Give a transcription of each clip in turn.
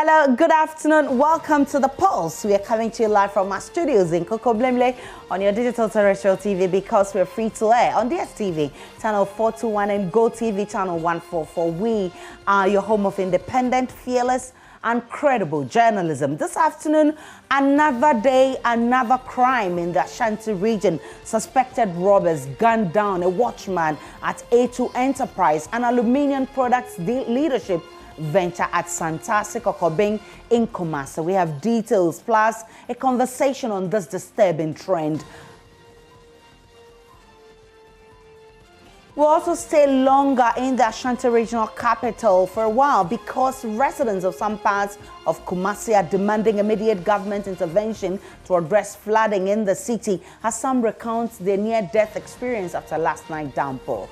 Hello, good afternoon. Welcome to The Pulse. We are coming to you live from our studios in Koko Blemle on your digital terrestrial TV because we're free to air on DSTV, channel 421 and Go TV, channel 144. We are your home of independent, fearless, and credible journalism. This afternoon, another day, another crime in the Ashanti region. Suspected robbers gunned down a watchman at A2 Enterprise, an aluminium products leadership venture at Santasi Kokobing in Kumasi. We have details plus a conversation on this disturbing trend. We'll also stay longer in the Ashanti regional capital for a while because residents of some parts of Kumasi are demanding immediate government intervention to address flooding in the city, as some recount their near-death experience after last night's downpour.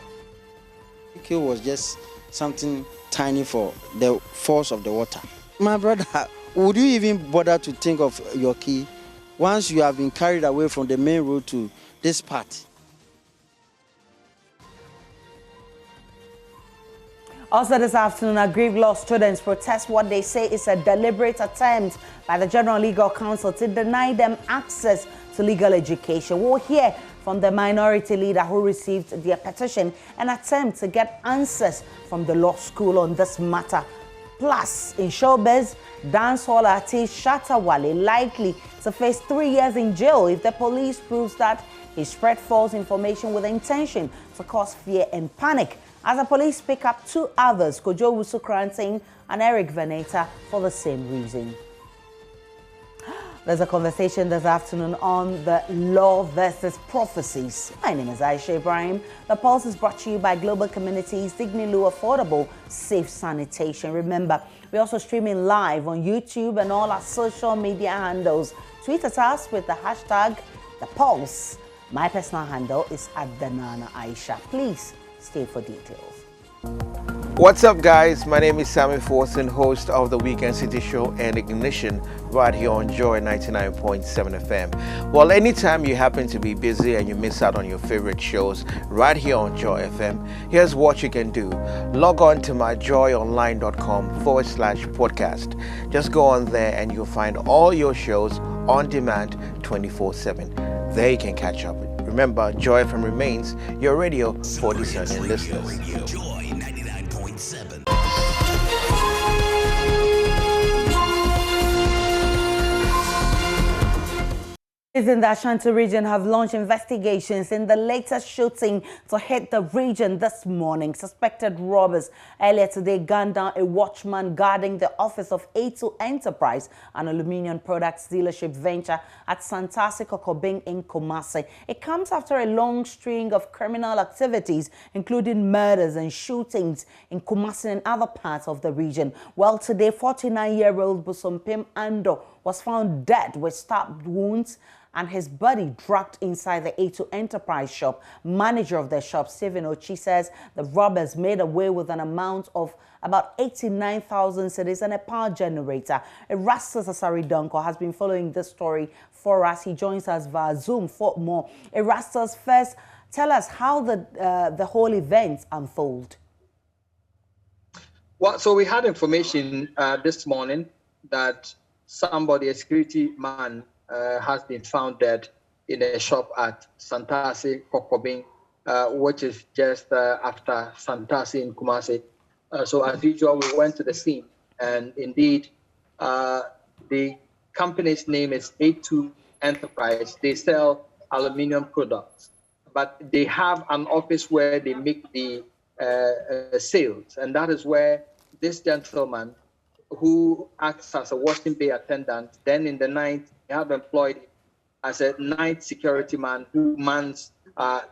It was just something tiny for the force of the water. My brother, would you even bother to think of your key once you have been carried away from the main road to this part? Also this afternoon, aggrieved law students protest what they say is a deliberate attempt by the General Legal Council to deny them access to legal education. We'll hear from the minority leader who received their petition and attempt to get answers from the law school on this matter. Plus, in showbiz, dancehall artist Shatta Wali likely to face 3 years in jail if the police proves that he spread false information with the intention to cause fear and panic. As the police pick up 2 others, Kojo Wusukranting and Eric Veneta, for the same reason. There's a conversation this afternoon on the law versus prophecies. My name is Aisha Ibrahim. The Pulse is brought to you by Global Communities, Dignilu Affordable, Safe Sanitation. Remember, we're also streaming live on YouTube and all our social media handles. Tweet at us with the hashtag The Pulse. My personal handle is @Danana Aisha. Please stay for details. What's up, guys? My name is Sammy Forson, host of the Weekend City Show and Ignition right here on Joy 99.7 FM. Well, anytime you happen to be busy and you miss out on your favorite shows right here on Joy FM, here's what you can do. Log on to myjoyonline.com/podcast. Just go on there and you'll find all your shows on demand 24/7. There you can catch up. Remember, Joy FM remains your radio for discerning listeners. Joy 99.7. In the Ashanti region have launched investigations in the latest shooting to hit the region this morning. Suspected robbers earlier today gunned down a watchman guarding the office of A2 Enterprise, an aluminium products dealership venture at Santasi Kokobing in Kumasi. It comes after a long string of criminal activities, including murders and shootings in Kumasi and other parts of the region. Well, today, 49-year-old Busompim Ando was found dead with stab wounds and his body dragged inside the A2 Enterprise shop. Manager of the shop, Stephen Ochi, says the robbers made away with an amount of about 89,000 cedis and a power generator. Erastus Asaridonko has been following this story for us. He joins us via Zoom for more. Erastus, first, tell us how the whole event unfolded. Well, so we had information this morning that somebody, a security man, has been found dead in a shop at Santasi Kokobing, which is just after Santasi in Kumasi. So as usual, we went to the scene, and indeed, the company's name is A2 Enterprise. They sell aluminium products, but they have an office where they make the sales, and that is where this gentleman, who acts as a washing bay attendant, then in the night, they have employed him as a night security man who mans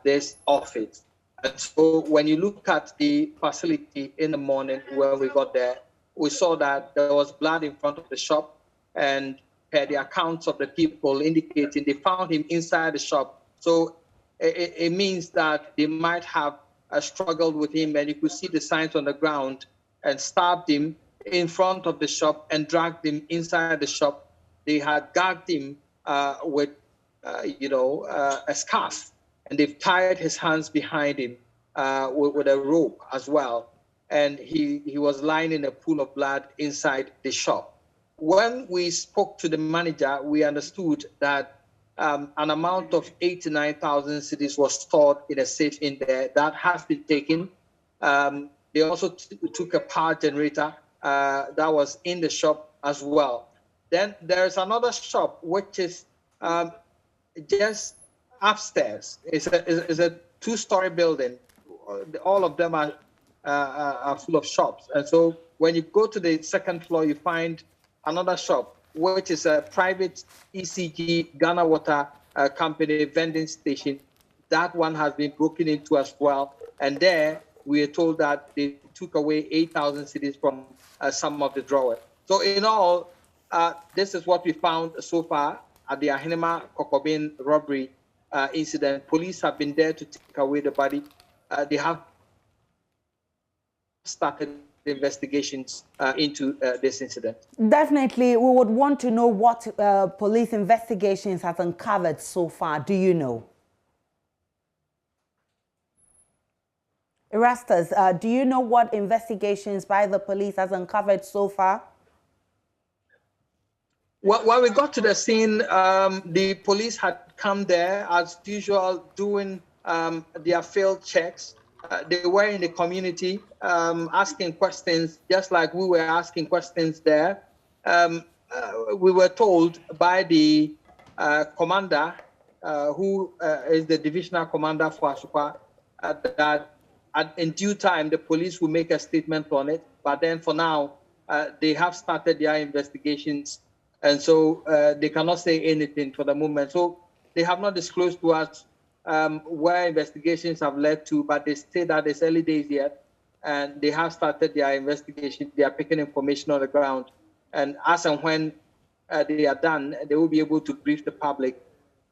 this office. And so when you look at the facility in the morning when we got there, we saw that there was blood in front of the shop, and per the accounts of the people indicating they found him inside the shop. So it means that they might have struggled with him, and you could see the signs on the ground, and stabbed him in front of the shop and dragged him inside the shop. They had gagged him with, a scarf, and they've tied his hands behind him with a rope as well. And he was lying in a pool of blood inside the shop. when we spoke to the manager, we understood that an amount of 89,000 cedis was stored in a safe in there. That has been taken. They also took a power generator that was in the shop as well. Then there's another shop which is just upstairs. It's a two-story building. All of them are full of shops. And so when you go to the second floor, you find another shop, which is a private ECG Ghana Water Company vending station. That one has been broken into as well. And there we are told that they took away 8,000 cedis from some of the drawers. So in all, this is what we found so far at the Ahinema Kokobin robbery incident. Police have been there to take away the body. They have started investigations into this incident. Definitely, we would want to know what police investigations have uncovered so far. Do you know? Erastus, do you know what investigations by the police has uncovered so far? Well, when we got to the scene, the police had come there as usual doing their field checks. They were in the community asking questions, just like we were asking questions there. We were told by the commander, who is the divisional commander for Asukwa, that in due time the police will make a statement on it. But then for now, they have started their investigations, and so they cannot say anything for the moment. So they have not disclosed to us where investigations have led to, but they say that it's early days yet, and they have started their investigation. They are picking information on the ground, and as and when they are done, they will be able to brief the public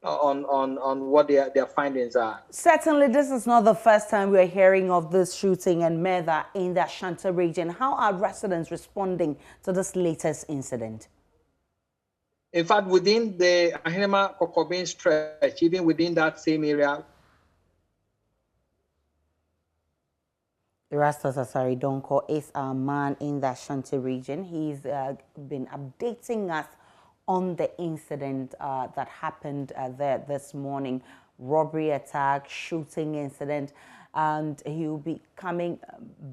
on what their findings are. Certainly, this is not the first time we're hearing of this shooting and murder in the Shatta region. How are residents responding to this latest incident? In fact, within the Ahinema Kokobin stretch, even within that same area. Erastus Asari Donko is a man in the Shatta region. He's been updating us on the incident that happened there this morning. Robbery attack, shooting incident, and he'll be coming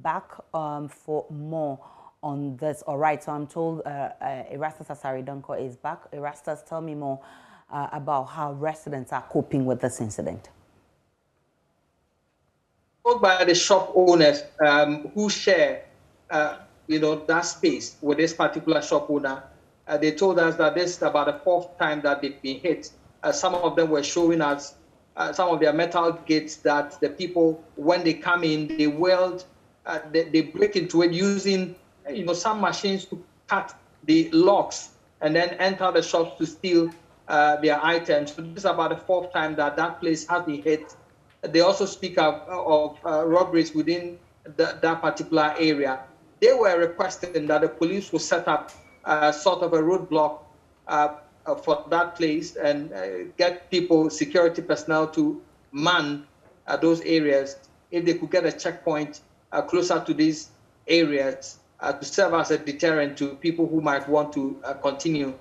back for more on this. All right, so I'm told Erastus Asari Donko is back. Erastus, tell me more about how residents are coping with this incident. By the shop owners who share, that space with this particular shop owner. They told us that this is about the fourth time that they've been hit. Some of them were showing us some of their metal gates that the people, when they come in, they weld, they break into it using, some machines to cut the locks and then enter the shops to steal their items. So this is about the fourth time that that place has been hit. They also speak of robberies within that particular area. They were requesting that the police will set up sort of a roadblock for that place and get people, security personnel, to man those areas. If they could get a checkpoint closer to these areas to serve as a deterrent to people who might want to continue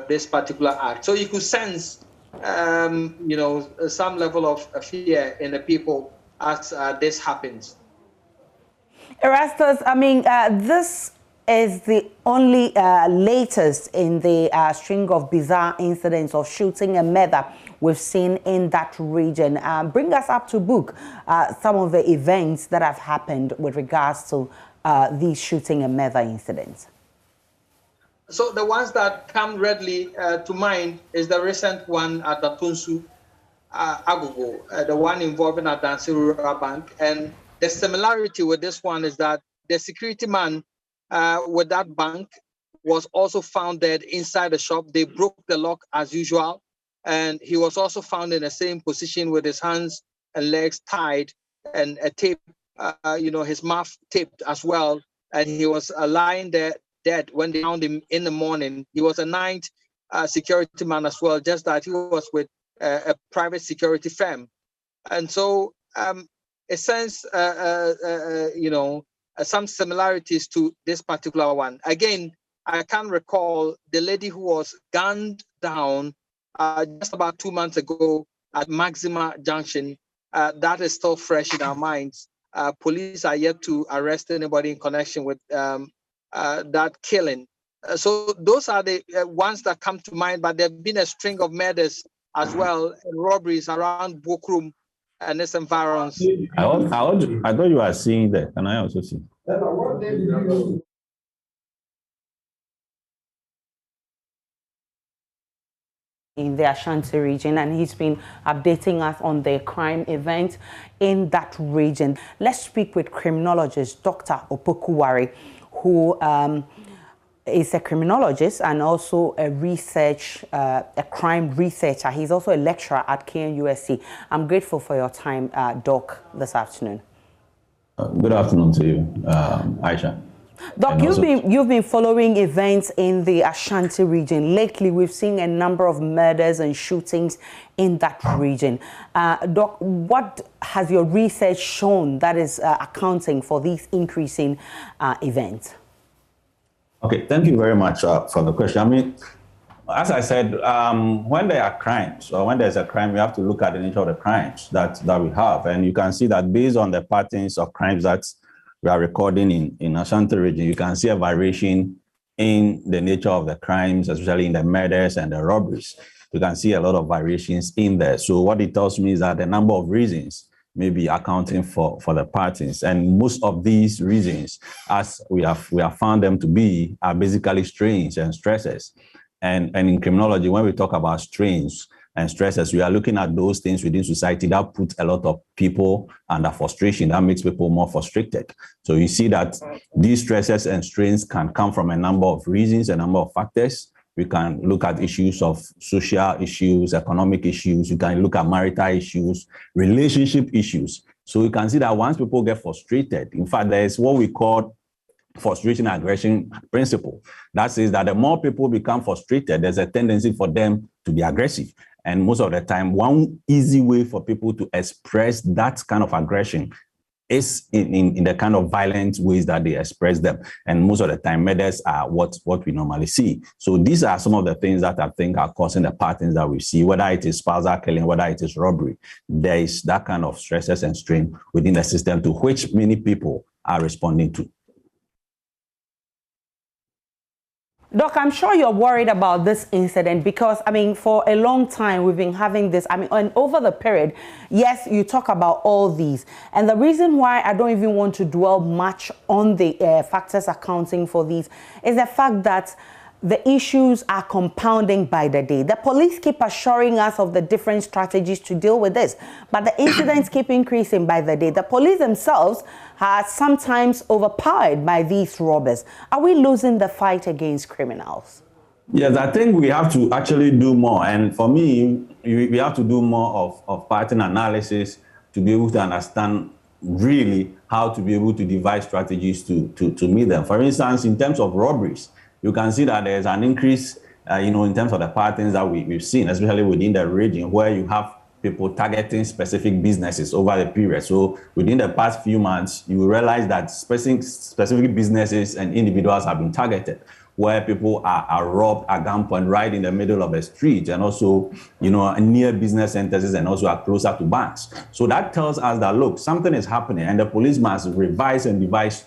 this particular act. So you could sense some level of fear in the people as this happens. Erastus, this is the only latest in the string of bizarre incidents of shooting and murder we've seen in that region. Bring us up to book some of the events that have happened with regards to these shooting and murder incidents. So the ones that come readily to mind is the recent one at the Tunsu Agogo, the one involving a Dansi Rural Bank. And the similarity with this one is that the security man with that bank was also found dead inside the shop. They broke the lock as usual. And he was also found in the same position with his hands and legs tied and a tape, his mouth taped as well. And he was lying there dead when they found him in the morning. He was a night security man as well, just that he was with a private security firm. And so it sense, some similarities to this particular one. Again, I can recall the lady who was gunned down just about 2 months ago at Maxima Junction. That is still fresh in our minds. Police are yet to arrest anybody in connection with that killing. So those are the ones that come to mind, but there have been a string of murders as well, and robberies around Bokrum and its environs. I thought you were seeing that. Can I also see? In the Ashanti region, and he's been updating us on the crime events in that region. Let's speak with criminologist Dr. Opokuwari, who is a criminologist and also a crime researcher. He's also a lecturer at KNUST. I'm grateful for your time, Doc, this afternoon. Good afternoon to you, Aisha. Doc, you've been following events in the Ashanti region. Lately, we've seen a number of murders and shootings in that region. Doc, what has your research shown that is accounting for these increasing events? Okay, thank you very much for the question. I mean, as I said, when there are crimes, or when there's a crime, you have to look at the nature of the crimes that we have. And you can see that based on the patterns of crimes that we are recording in Ashanti region, you can see a variation in the nature of the crimes, especially in the murders and the robberies. You can see a lot of variations in there. So what it tells me is that the number of reasons may be accounting for the patterns. And most of these reasons, as we have found them to be, are basically strains and stresses. And in criminology, when we talk about strains and stresses, we are looking at those things within society that put a lot of people under frustration, that makes people more frustrated. So you see that these stresses and strains can come from a number of reasons, a number of factors. We can look at issues of social issues, economic issues. You can look at marital issues, relationship issues. So you can see that once people get frustrated, in fact, there is what we call frustration aggression principle. That says that the more people become frustrated, there's a tendency for them to be aggressive. And most of the time, one easy way for people to express that kind of aggression is in the kind of violent ways that they express them. And most of the time, murders are what we normally see. So these are some of the things that I think are causing the patterns that we see, whether it is spousal killing, whether it is robbery. There is that kind of stresses and strain within the system to which many people are responding to. Doc, I'm sure you're worried about this incident because, I mean, for a long time, we've been having this, I mean, and over the period, yes, you talk about all these. And the reason why I don't even want to dwell much on the factors accounting for these is the fact that the issues are compounding by the day. The police keep assuring us of the different strategies to deal with this, but the incidents keep increasing by the day. The police themselves are sometimes overpowered by these robbers. Are we losing the fight against criminals? Yes, I think we have to actually do more. And for me, we have to do more of pattern analysis to be able to understand really how to be able to devise strategies to meet them. For instance, in terms of robberies, you can see that there's an increase, in terms of the patterns that we've seen, especially within the region where you have people targeting specific businesses over the period. So within the past few months, you realize that specific businesses and individuals have been targeted, where people are robbed at gunpoint right in the middle of the street, and also, near business centers, and also are closer to banks. So that tells us that, look, something is happening, and the police must revise and devise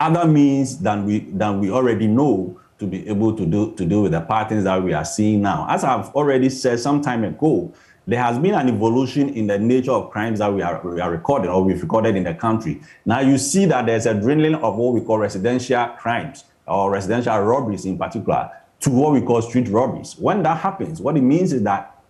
other means than we already know to be able to do with the patterns that we are seeing now. As I've already said some time ago, there has been an evolution in the nature of crimes that we are recording, or we've recorded in the country. Now you see that there's a dwindling of what we call residential crimes, or residential robberies in particular, to what we call street robberies. When that happens, what it means is that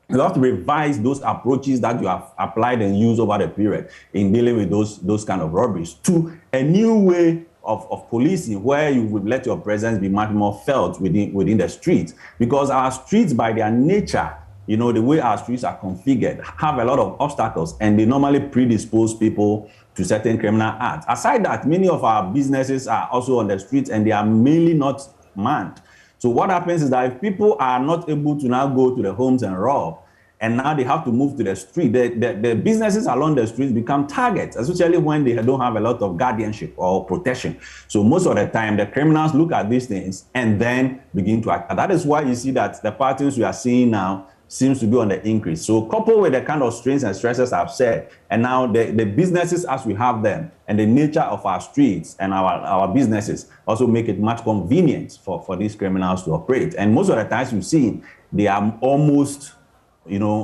you have to revise those approaches that you have applied and used over the period in dealing with those kind of robberies to a new way of policing, where you would let your presence be much more felt within the streets. Because our streets, by their nature, the way our streets are configured, have a lot of obstacles, and they normally predispose people to certain criminal acts. Aside that, many of our businesses are also on the streets, and they are mainly not manned. So what happens is that if people are not able to now go to the homes and rob, and now they have to move to the street. The businesses along the streets become targets, especially when they don't have a lot of guardianship or protection. So most of the time, the criminals look at these things and then begin to act. And that is why you see that the patterns we are seeing now seems to be on the increase. So coupled with the kind of strains and stresses I've said, and now the businesses as we have them and the nature of our streets and our businesses also make it much convenient for these criminals to operate. And most of the times you've seen, they are almost,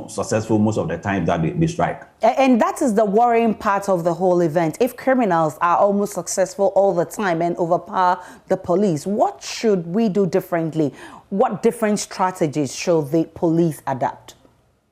successful most of the time that they strike. And that is the worrying part of the whole event. If criminals are almost successful all the time and overpower the police, what should we do differently? What different strategies should the police adapt?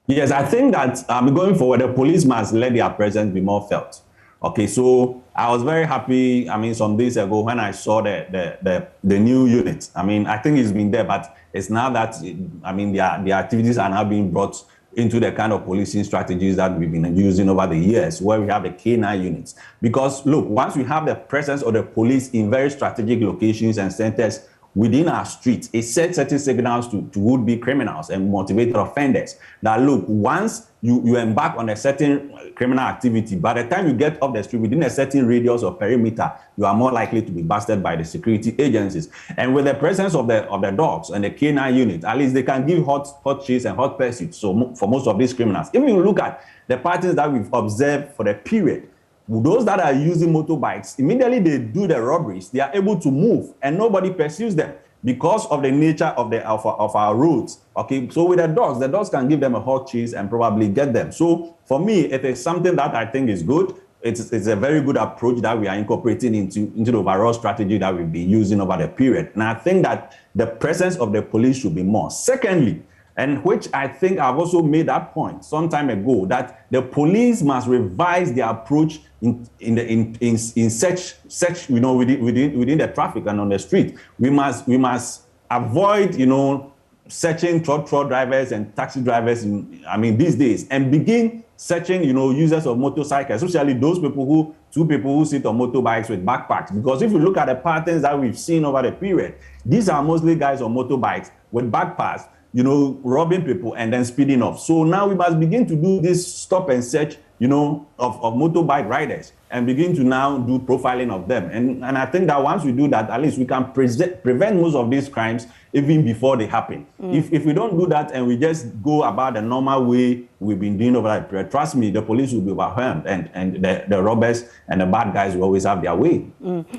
Yes, I think that going forward, the police must let their presence be more felt. Okay, so I was very happy, some days ago when I saw the new unit. I think it's been there, but it's now that, the activities are now being brought into the kind of policing strategies that we've been using over the years, where we have the K9 units. Because look, once we have the presence of the police in very strategic locations and centers within our streets, it sets certain signals to would-be criminals and motivated offenders that, look, once you embark on a certain criminal activity, by the time you get off the street within a certain radius or perimeter, you are more likely to be busted by the security agencies. And with the presence of the dogs and the K9 unit, at least they can give hot chase and hot pursuit. So for most of these criminals, if you look at the patterns that we've observed for the period, those that are using motorbikes, immediately they do the robberies, they are able to move and nobody pursues them because of the nature of our roads. Okay, so with the dogs can give them a hot chase and probably get them. So for me, it is something that I think is good. It's a very good approach that we are incorporating into the overall strategy that we'll be using over the period. And I think that the presence of the police should be more. Secondly, and which I think I've also made that point some time ago, that the police must revise their approach in such within the traffic and on the street. We must avoid searching truck drivers and taxi drivers these days, and begin searching users of motorcycles, especially two people who sit on motorbikes with backpacks. Because if you look at the patterns that we've seen over the period, these are mostly guys on motorbikes with backpacks, robbing people and then speeding off. So now we must begin to do this stop and search, of motorbike riders and begin to now do profiling of them. And I think that once we do that, at least we can prevent most of these crimes even before they happen. If we don't do that and we just go about the normal way we've been doing over that period, trust me, the police will be overwhelmed and the robbers and the bad guys will always have their way.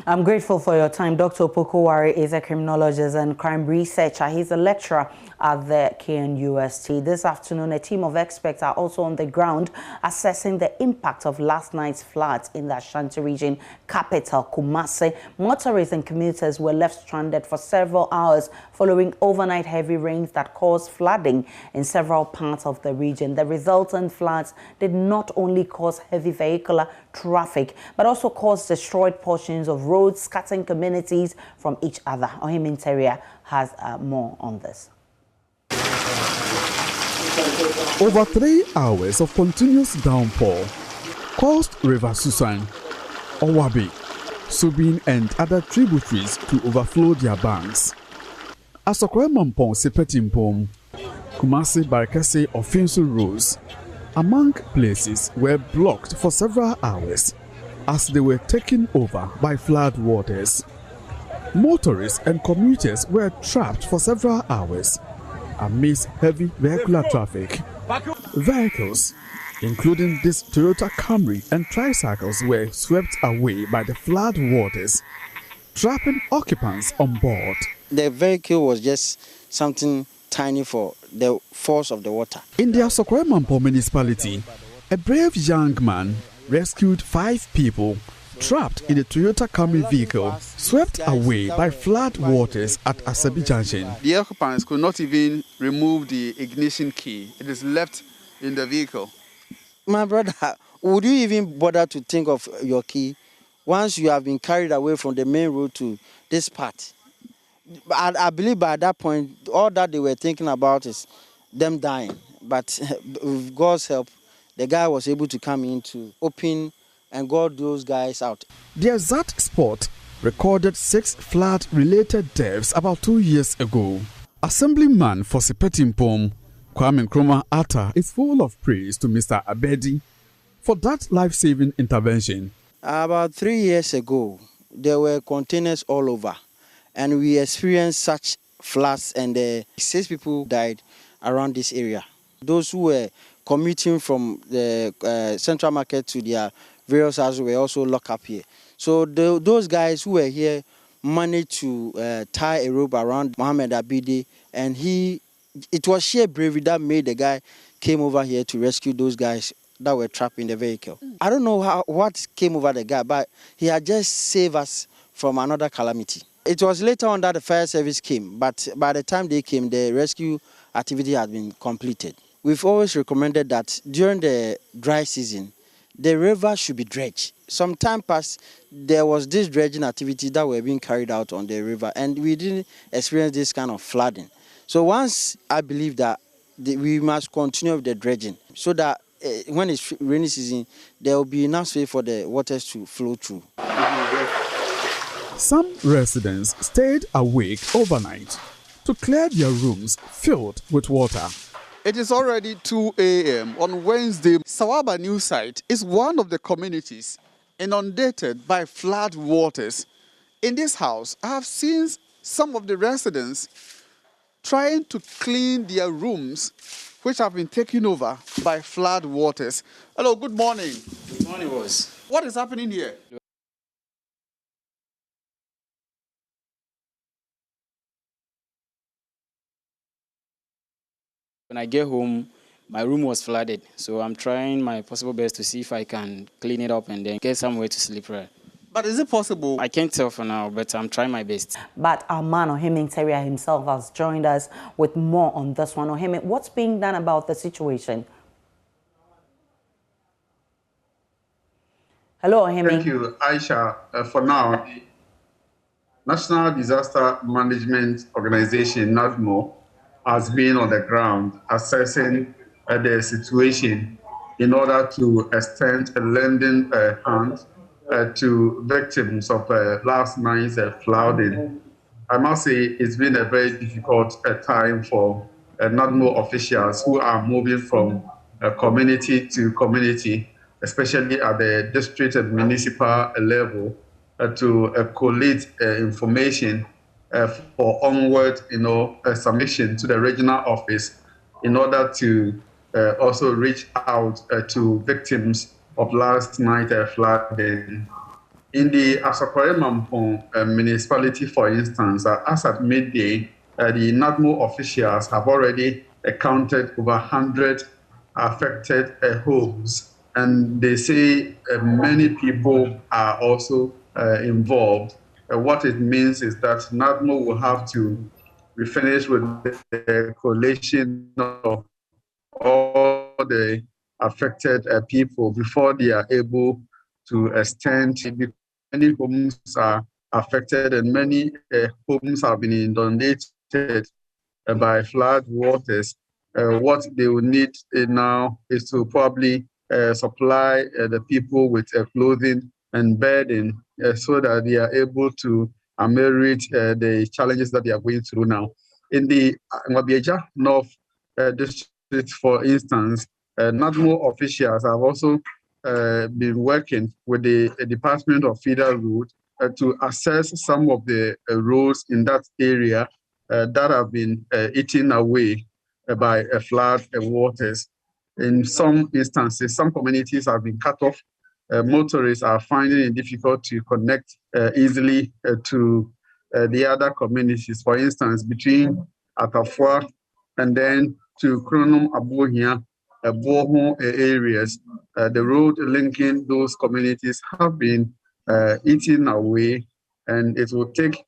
I'm grateful for your time. Dr. Opoku-Ware is a criminologist and crime researcher. He's a lecturer at the KNUST. This afternoon, a team of experts are also on the ground assessing the impact of last night's floods in the Ashanti region capital, Kumasi. Motorists and commuters were left stranded for several hours following overnight heavy rains that caused flooding in several parts of the region. The resultant floods did not only cause heavy vehicular traffic, but also caused destroyed portions of roads, cutting communities from each other. Ohim Interior has more on this. Over 3 hours of continuous downpour caused River Susan, Owabi, Subin and other tributaries to overflow their banks. Asokwe Mampong Sepetimpom, Kumasi Barkasi Ofinsu roads, among places were blocked for several hours as they were taken over by flood waters. Motorists and commuters were trapped for several hours amidst heavy vehicular traffic. Vehicles, including this Toyota Camry and tricycles, were swept away by the flood waters, trapping occupants on board. The vehicle was just something tiny for the force of the water. In the Asokwe Mampong municipality, a brave young man rescued 5 people trapped in a Toyota Camry vehicle, swept away by flood waters at Asabi Junction. The occupants could not even remove the ignition key. It is left in the vehicle. My brother, would you even bother to think of your key once you have been carried away from the main road to this part? I believe by that point, all that they were thinking about is them dying. But with God's help, the guy was able to come in to open and got those guys out. The exact spot recorded 6 flood-related deaths about 2 years ago. Assemblyman for Sepetimpom, Kwame Nkrumah Atta is full of praise to Mr. Abedi for that life-saving intervention. About 3 years ago, there were containers all over, and we experienced such floods, and 6 people died around this area. Those who were commuting from the central market to their various houses were also locked up here. So those guys who were here managed to tie a rope around Mohammed Abidi, and it was sheer bravery that made the guy came over here to rescue those guys that were trapped in the vehicle. I don't know what came over the guy, but he had just saved us from another calamity. It was later on that the fire service came, but by the time they came, the rescue activity had been completed. We've always recommended that during the dry season, the river should be dredged. Some time past, there was this dredging activity that were being carried out on the river, and we didn't experience this kind of flooding. So once I believe that we must continue with the dredging so that when it's rainy season, there will be enough space for the waters to flow through. Some residents stayed awake overnight to clear their rooms filled with water. It is already 2 a.m. on Wednesday. Sawaba New Site is one of the communities inundated by flood waters. In this house, I have seen some of the residents trying to clean their rooms, which have been taken over by flood waters. Hello, good morning. Good morning, boss. What is happening here? When I get home, my room was flooded, so I'm trying my possible best to see if I can clean it up and then get somewhere to sleep. Right. But is it possible? I can't tell for now, but I'm trying my best. But our man Ohime Interior himself has joined us with more on this one. Ohime, what's being done about the situation? Hello, Ohime. Thank you, Aisha. For now, National Disaster Management Organization, NADMO, has been on the ground assessing the situation in order to extend a lending hand to victims of last night's flooding. I must say it's been a very difficult time for NADMO officials who are moving from community to community, especially at the district and municipal level, to collate information for onward, submission to the regional office in order to also reach out to victims of last night flooding. In the Asokore Mampong municipality, for instance, as at midday, the NADMO officials have already counted over 100 affected homes, and they say many people are also involved. What it means is that NADMO will have to be finished with the collation of all the affected people before they are able to extend. Many homes are affected and many homes have been inundated by flood waters. What they will need now is to probably supply the people with clothing and bedding so that they are able to ameliorate the challenges that they are going through now. In the Ngwabieja North District, for instance, NADMO officials have also been working with the Department of Federal Road to assess some of the roads in that area that have been eaten away by flood waters. In some instances, some communities have been cut off. Motorists are finding it difficult to connect easily to the other communities. For instance, between Atafua and then to Kronum Abuhia, Boho areas, the road linking those communities have been eaten away, and it will take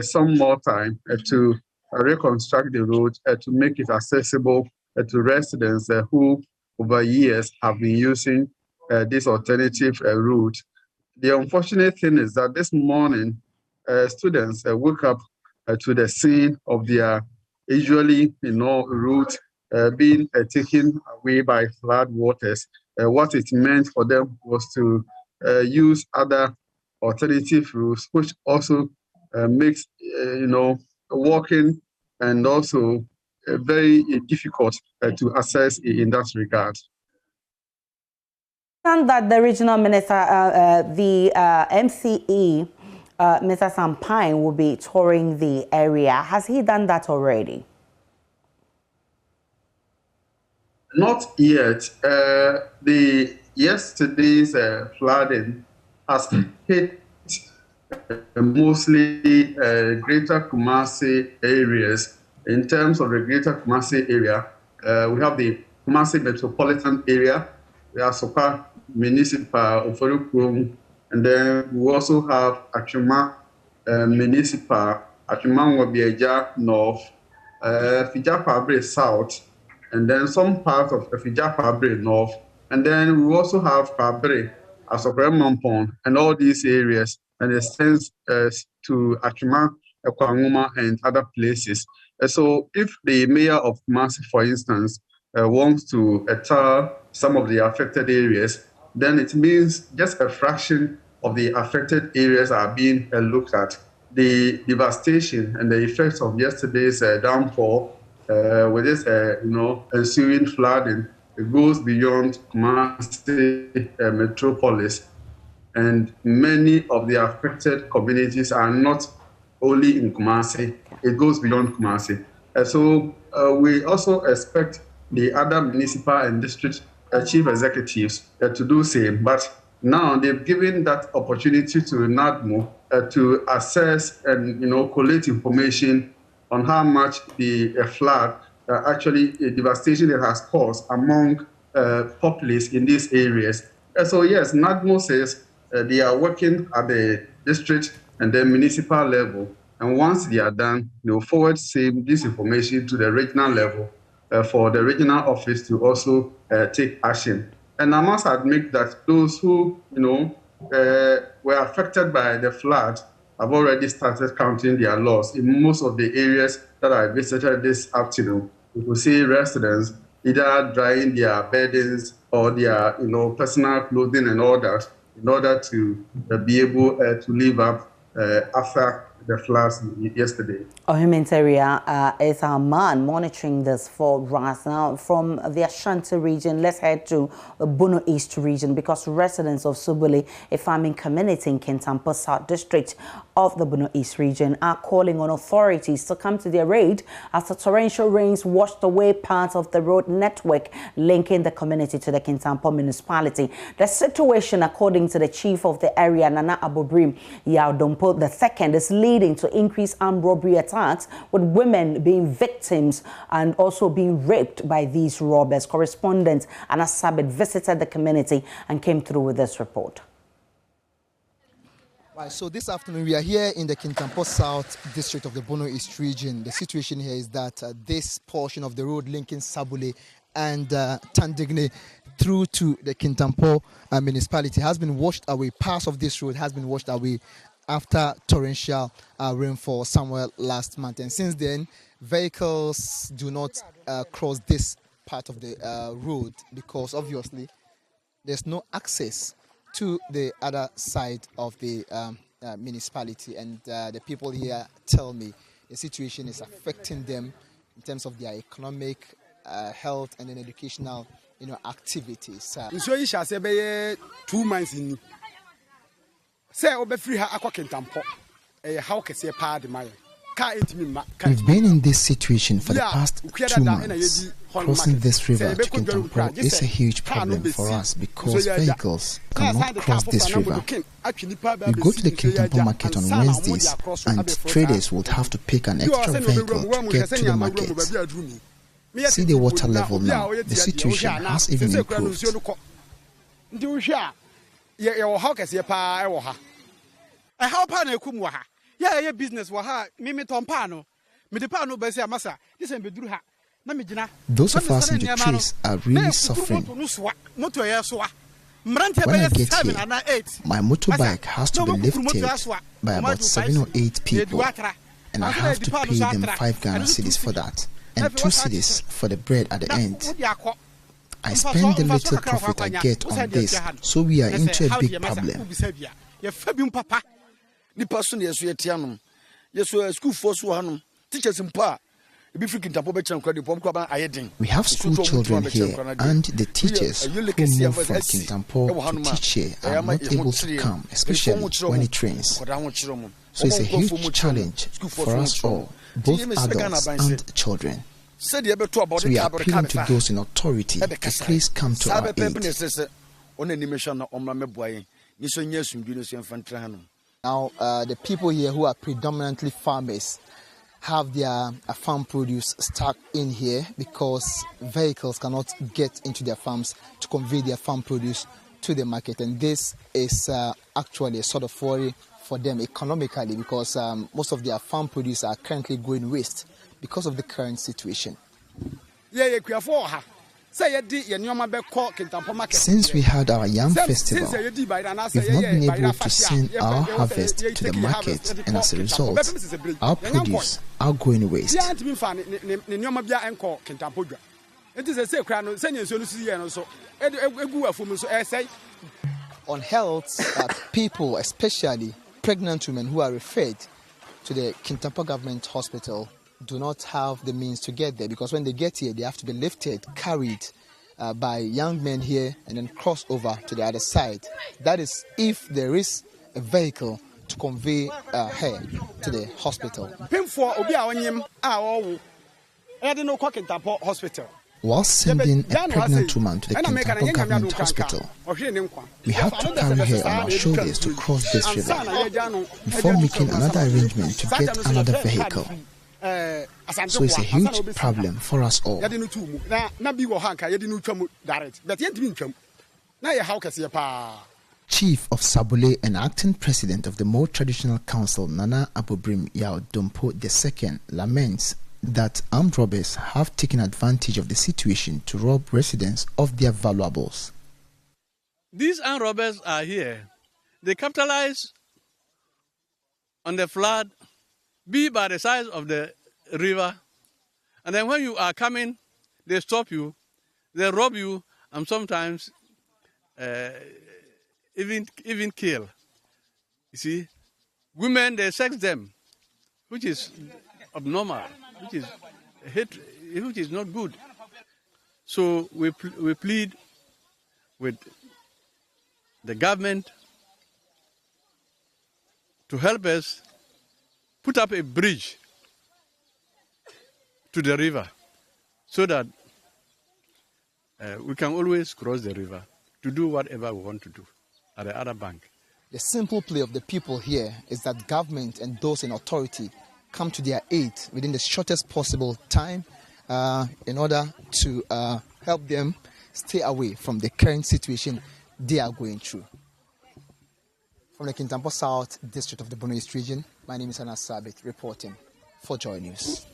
some more time to reconstruct the road to make it accessible to residents who over years have been using this alternative route. The unfortunate thing is that this morning, students woke up to the scene of their usually, route being taken away by flood waters. What it meant for them was to use other alternative routes, which also makes, walking and also very difficult to assess in that regard. And that the regional minister, the MCE, Mr. Sampine, will be touring the area. Has he done that already? Not yet. Yesterday's flooding has hit mostly Greater Kumasi areas. In terms of the Greater Kumasi area, we have the Kumasi metropolitan area, we have Soka Municipal, Oforukrum, and then we also have Achuma Municipal, Achuma Wabieja North, Fijapabre South, and then some part of Fijapabre North, and then we also have Pabre, Asokremampon, and all these areas, and extends to Achuma, Ekwanguma, and other places. So if the mayor of Kumasi, for instance, wants to tell some of the affected areas, then it means just a fraction of the affected areas are being looked at. The devastation and the effects of yesterday's downpour with this, ensuing flooding, it goes beyond Kumasi metropolis, and many of the affected communities are not only in Kumasi; it goes beyond Kumasi. So we also expect the other municipal and district chief executives to do same. But now they've given that opportunity to NADMO to assess and collate information on how much the flood actually the devastation it has caused among populace in these areas. So yes, NADMO says they are working at the district and the municipal level, and once they are done, they will forward this information to the regional level for the regional office to also take action. And I must admit that those who were affected by the flood have already started counting their loss in most of the areas that I visited this afternoon. You will see residents either drying their beddings or their personal clothing and all that in order to be able to live up after the floods yesterday. Ohimenteria is our man monitoring this for us. Now, from the Ashanti region, let's head to the Bono East region, because residents of Subuli, a farming community in Kintampo South District of the Bono East region, are calling on authorities to come to their aid after torrential rains washed away parts of the road network linking the community to the Kintampo municipality. The situation, according to the chief of the area, Nana Abobrim Yaodompo II, is leading to increased armed robbery attacks, with women being victims and also being raped by these robbers. Correspondent Anna Sabit visited the community and came through with this report. Right, so this afternoon we are here in the Kintampo South District of the Bono East region. The situation here is that this portion of the road linking Sabule and Tandigne through to the Kintampo municipality has been washed away. Parts of this road has been washed away after torrential rainfall somewhere last month, and since then vehicles do not cross this part of the road because obviously there's no access to the other side of the municipality, and the people here tell me the situation is affecting them in terms of their economic, health, and then educational activities. So you shall say 2 months in say obe free ha akwa Kintampo how can say pa de my car We've been in this situation for the past 2 months. Crossing this river to Kintampo is a huge problem for us because vehicles cannot cross this river. We go to the Kintampo market on Wednesdays, and traders would have to pick an extra vehicle to get to the market. See the water level now. The situation has even improved. How can say pa I how pa na ekum wa ha ya business wa ha me tompano me de pa no be say amasa this en beduru ha na me gina. Those of us in the trees are really suffering. When I get here, my motorbike has to be lifted by about 7 or 8 people, and I have to pay them 5 Ghana cedis for that, and 2 cedis for the bread at the end. I spend the little profit I get on this, so we are into a big problem. We have school children here, and the teachers who move from Kintampo to teach here are not able to come, especially when it rains. So it's a huge challenge for us all, both adults and children. So we are appealing to those in authority to please come to our aid. Now, the people here who are predominantly farmers have their farm produce stuck in here because vehicles cannot get into their farms to convey their farm produce to the market. And this is actually a sort of worry for them economically because most of their farm produce are currently going waste because of the current situation. Since we had our Yam Festival, we've not been able to send our harvest to the market, and as a result, our produce are going waste. On health, people, especially pregnant women who are referred to the Kintampo Government Hospital, do not have the means to get there because when they get here, they have to be lifted, carried by young men here and then cross over to the other side. That is if there is a vehicle to convey her to the hospital. While sending a pregnant woman to the Kintampo Government Hospital, we have to carry her on our shoulders to cross this river before making another arrangement to get another vehicle. So it's a huge problem for us all. Chief of Sabule and acting president of the More Traditional Council, Nana Abobrim Yao Dompo II, laments that armed robbers have taken advantage of the situation to rob residents of their valuables. These armed robbers are here. They capitalize on the flood, be by the size of the river, and then when you are coming, they stop you, they rob you, and sometimes even kill. You see, women, they sex them, which is abnormal, which is not good. So we plead with the government to help us put up a bridge to the river so that we can always cross the river to do whatever we want to do at the other bank. The simple plea of the people here is that government and those in authority come to their aid within the shortest possible time in order to help them stay away from the current situation they are going through. From the Kintampo South District of the Bono East region, my name is Anas Sabit, reporting for JoyNews.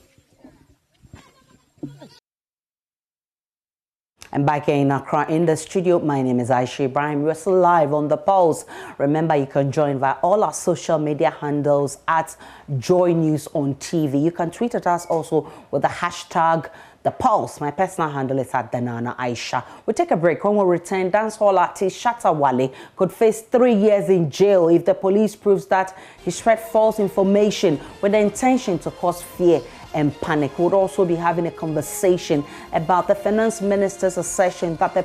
And back here in Accra in the studio, my name is Aisha Ibrahim. We're still live on The Pulse. Remember, you can join via all our social media handles at JoyNews on TV. You can tweet at us also with the hashtag The Pulse. My personal handle is at Danana Aisha. We'll take a break. When we return, dancehall artist Shatta Wali could face 3 years in jail if the police proves that he spread false information with the intention to cause fear and panic. We'll also be having a conversation about the finance minister's assertion that the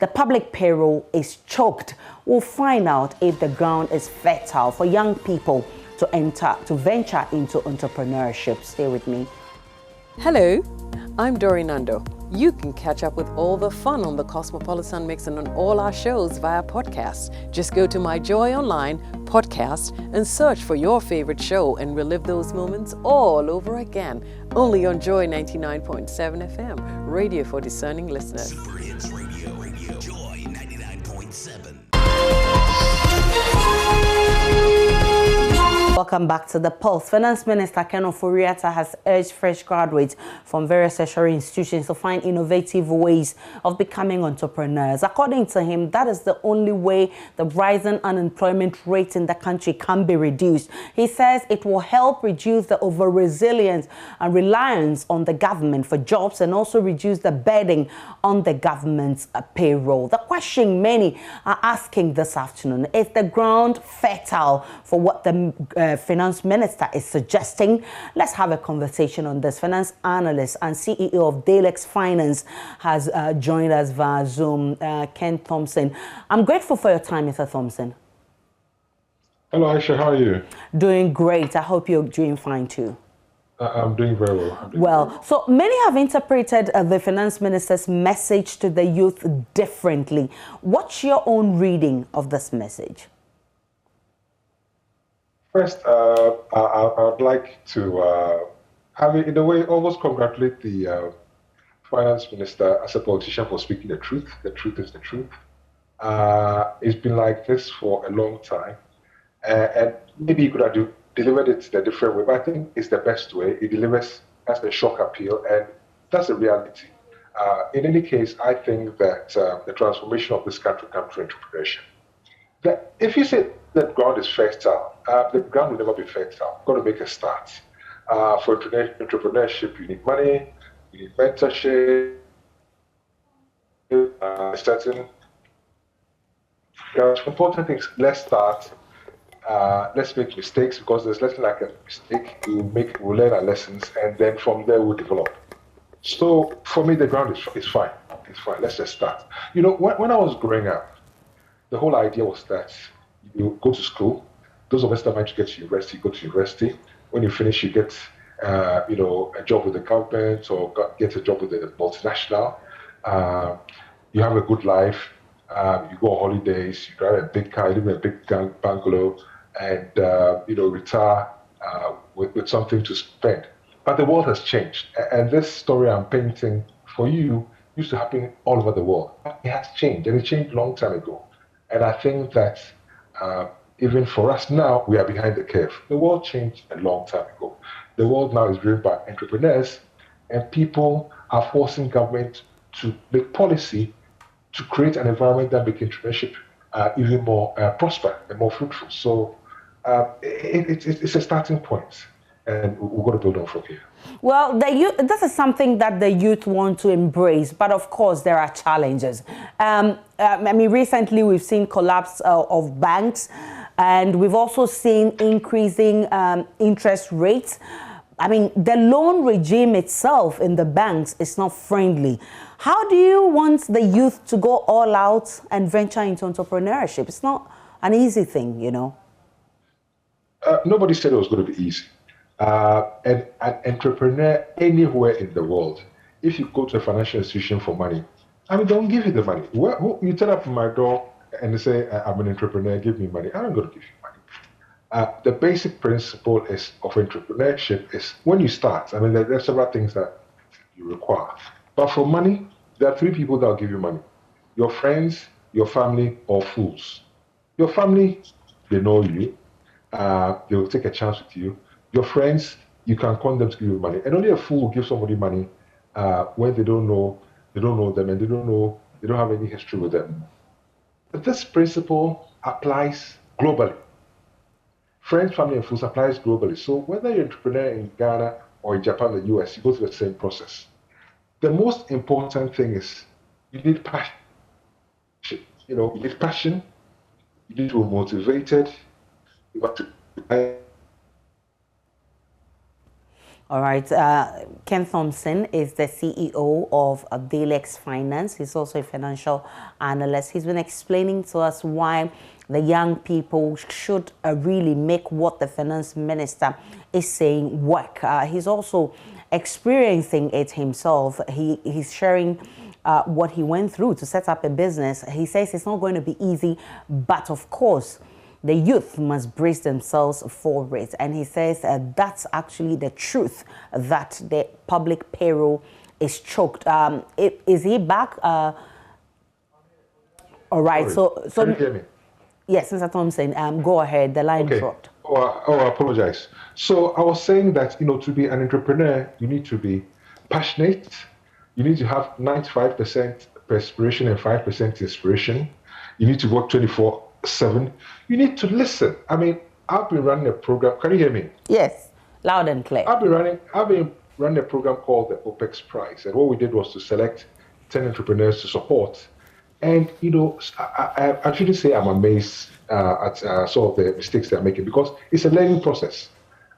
public payroll is choked. We'll find out if the ground is fertile for young people to venture into entrepreneurship. Stay with me. Hello, I'm Dori Nando. You can catch up with all the fun on the Cosmopolitan Mix and on all our shows via podcast. Just go to My Joy Online podcast and search for your favorite show and relive those moments all over again. Only on Joy 99.7 FM, radio for discerning listeners. Super Hits Radio, Joy 99.7. Welcome back to The Pulse. Finance Minister Ken Ofori-Atta has urged fresh graduates from various tertiary institutions to find innovative ways of becoming entrepreneurs. According to him, that is the only way the rising unemployment rate in the country can be reduced. He says it will help reduce the over-resilience and reliance on the government for jobs and also reduce the burden on the government's payroll. The question many are asking this afternoon is the ground fertile for what the finance minister is suggesting. Let's have a conversation on this. Finance analyst and CEO of Opex Finance has joined us via Zoom, Ken Thompson. I'm grateful for your time, Mr. Thompson. Hello, Aisha. How are you? Doing great. I hope you're doing fine too. I'm doing very well. Well, so many have interpreted the finance minister's message to the youth differently. What's your own reading of this message? First, I'd like to, in a way, almost congratulate the finance minister as a politician for speaking the truth. The truth is the truth. It's been like this for a long time. And maybe you could have delivered it in a different way, but I think it's the best way. It delivers as a shock appeal, and that's a reality. In any case, I think that the transformation of this country comes through entrepreneurship. That if you say that ground is fertile, the ground will never be fertile. You've got to make a start. For entrepreneurship, you need money, you need mentorship, certain important things. Let's start. Let's make mistakes, because there's nothing like a mistake. We'll learn our lessons, and then from there we'll develop. So for me, the ground is fine. It's fine. Let's just start. You know, when I was growing up, the whole idea was that you go to school. Those of us that manage to get to university, go to university. When you finish, you get a job with the government or get a job with a multinational. You have a good life. You go on holidays. You drive a big car. You live in a big bungalow. And retire with something to spend. But the world has changed, and this story I'm painting for you used to happen all over the world. It has changed, and it changed a long time ago. And I think that even for us now, we are behind the curve. The world changed a long time ago. The world now is driven by entrepreneurs, and people are forcing government to make policy to create an environment that makes entrepreneurship even more prosper and more fruitful. So it's a starting point, and we've got to build on from here. Well, this is something that the youth want to embrace, but of course there are challenges. Recently we've seen collapse of banks, and we've also seen increasing interest rates. The loan regime itself in the banks is not friendly. How do you want the youth to go all out and venture into entrepreneurship? It's not an easy thing, you know. Nobody said it was going to be easy. An entrepreneur anywhere in the world, if you go to a financial institution for money, they don't give you the money. You turn up at my door and they say, I'm an entrepreneur, give me money. I'm not going to give you money. The basic principle of entrepreneurship is when you start, there are several things that you require. But for money, there are three people that will give you money: your friends, your family, or fools. Your family, they know you. They will take a chance with you. Your friends, you can call them to give you money. And only a fool will give somebody money when they don't know them, and they don't have any history with them. But this principle applies globally. Friends, family, and fools applies globally. So whether you're an entrepreneur in Ghana or in Japan or the US, you go through the same process. The most important thing is you need passion. You need passion. You need to be motivated. You have to. All right. Ken Thompson is the CEO of Opex Finance. He's also a financial analyst. He's been explaining to us why the young people should really make what the finance minister is saying work. He's also experiencing it himself. He's sharing what he went through to set up a business. He says it's not going to be easy, but of course, the youth must brace themselves for it. And he says that's actually the truth, that the public payroll is choked. Is he back? All right. Sorry. So Can you hear me? Yes, Mr. Thompson, go ahead. The line dropped. I apologize. So I was saying that, to be an entrepreneur, you need to be passionate. You need to have 95% perspiration and 5% inspiration. You need to work 24/7. You need to listen. I've been running a program. Can you hear me? Yes, loud and clear. I've been running a program called the Opex Prize. And what we did was to select 10 entrepreneurs to support. And, I shouldn't say I'm amazed at some of the mistakes they're making because it's a learning process.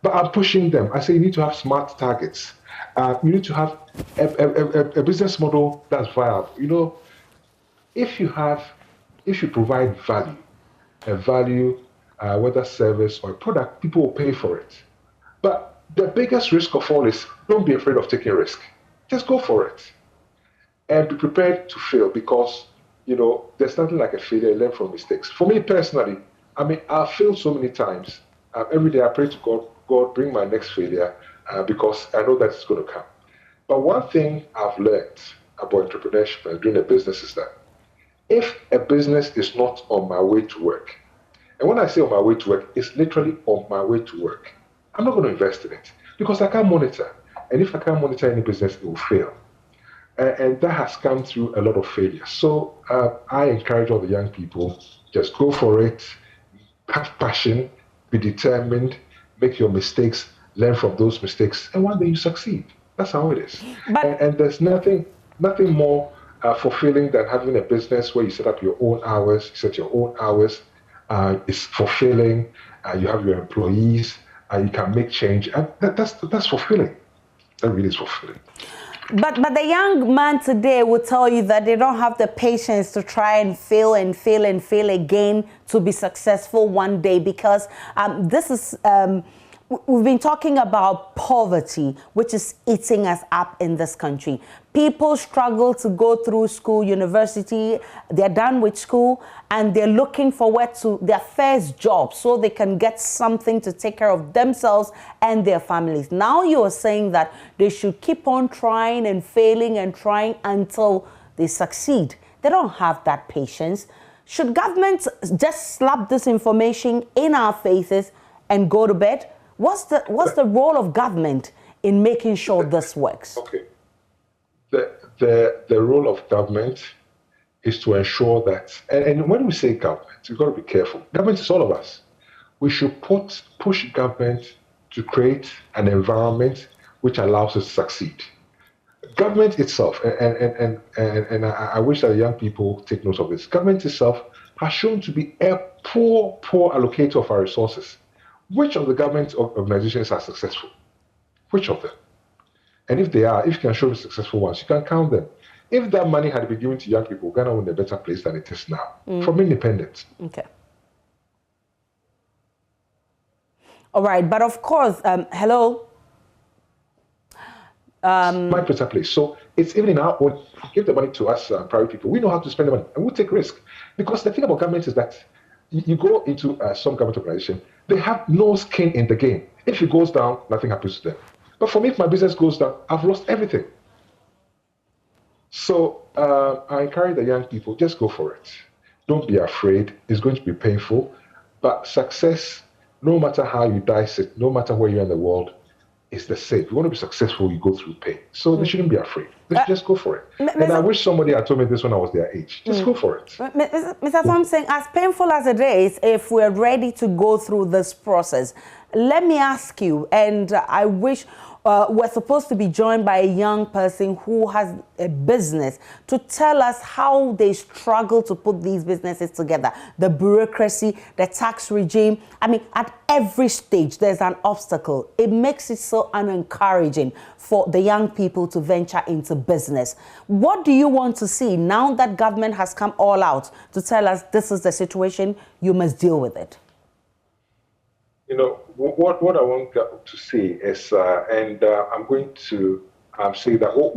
But I'm pushing them. I say you need to have smart targets. You need to have a business model that's viable. If you provide value, whether service or product, people will pay for it. But the biggest risk of all is don't be afraid of taking risk. Just go for it. And be prepared to fail because, there's nothing like a failure. Learn from mistakes. For me personally, I've failed so many times. Every day I pray to God, bring my next failure because I know that it's going to come. But one thing I've learned about entrepreneurship and doing a business is that if a business is not on my way to work, and when I say on my way to work, it's literally on my way to work, I'm not going to invest in it because I can't monitor. And if I can't monitor any business, it will fail. And that has come through a lot of failure. So I encourage all the young people, just go for it, have passion, be determined, make your mistakes, learn from those mistakes, and one day you succeed. That's how it is. And there's nothing more fulfilling than having a business where you set up your own hours, you set your own hours. It's fulfilling. You have your employees. You can make change. And that's fulfilling. That really is fulfilling. But the young man today will tell you that they don't have the patience to try and fail and fail and fail again to be successful one day because this is... We've been talking about poverty, which is eating us up in this country. People struggle to go through school, university, they're done with school, and they're looking forward to their first job so they can get something to take care of themselves and their families. Now you're saying that they should keep on trying and failing and trying until they succeed. They don't have that patience. Should government just slap this information in our faces and go to bed? What's the role of government in making sure this works? Okay. The role of government is to ensure that, and when we say government, we've got to be careful. Government is all of us. We should push government to create an environment which allows us to succeed. Government itself, and I wish that young people take note of this. Government itself has shown to be a poor allocator of our resources. Which of the government organizations are successful? Which of them? And if they are, if you can show the successful ones, you can count them. If that money had been given to young people, Ghana would be in a better place than it is now. From independence. Okay. All right, but of course, hello? Much better place. So it's even in our own, give the money to us private people. We know how to spend the money and we'll take risk. Because the thing about government is that you go into some government organization, they have no skin in the game. If it goes down, nothing happens to them. But for me, if my business goes down, I've lost everything. So I encourage the young people, just go for it. Don't be afraid. It's going to be painful. But success, no matter how you dice it, no matter where you're in the world, is the same. If you want to be successful, you go through pain. So they shouldn't be afraid. They should just go for it. And I wish somebody had told me this when I was their age. Just go for it. Mr. Thompson, as painful as it is, if we're ready to go through this process, let me ask you, and I wish we're supposed to be joined by a young person who has a business to tell us how they struggle to put these businesses together. The bureaucracy, the tax regime. I mean, at every stage, there's an obstacle. It makes it so unencouraging for the young people to venture into business. What do you want to see now that government has come all out to tell us this is the situation, you must deal with it? You know, what I want to say is, and I'm going to say that what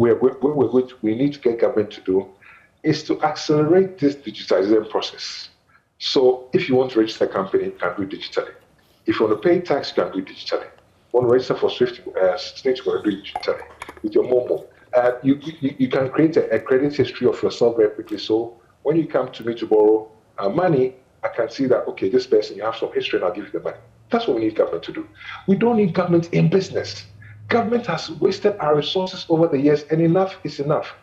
we need to get government to do is to accelerate this digitization process. So if you want to register a company, you can do it digitally. If you want to pay tax, you can do it digitally. You want to register for Swift, you can do it digitally. With your Momo, you can create a credit history of yourself very quickly. So when you come to me to borrow money, I can see that, okay, this person, you have some history and I'll give you the money. That's what we need government to do. We don't need government in business. Government has wasted our resources over the years, and enough is enough.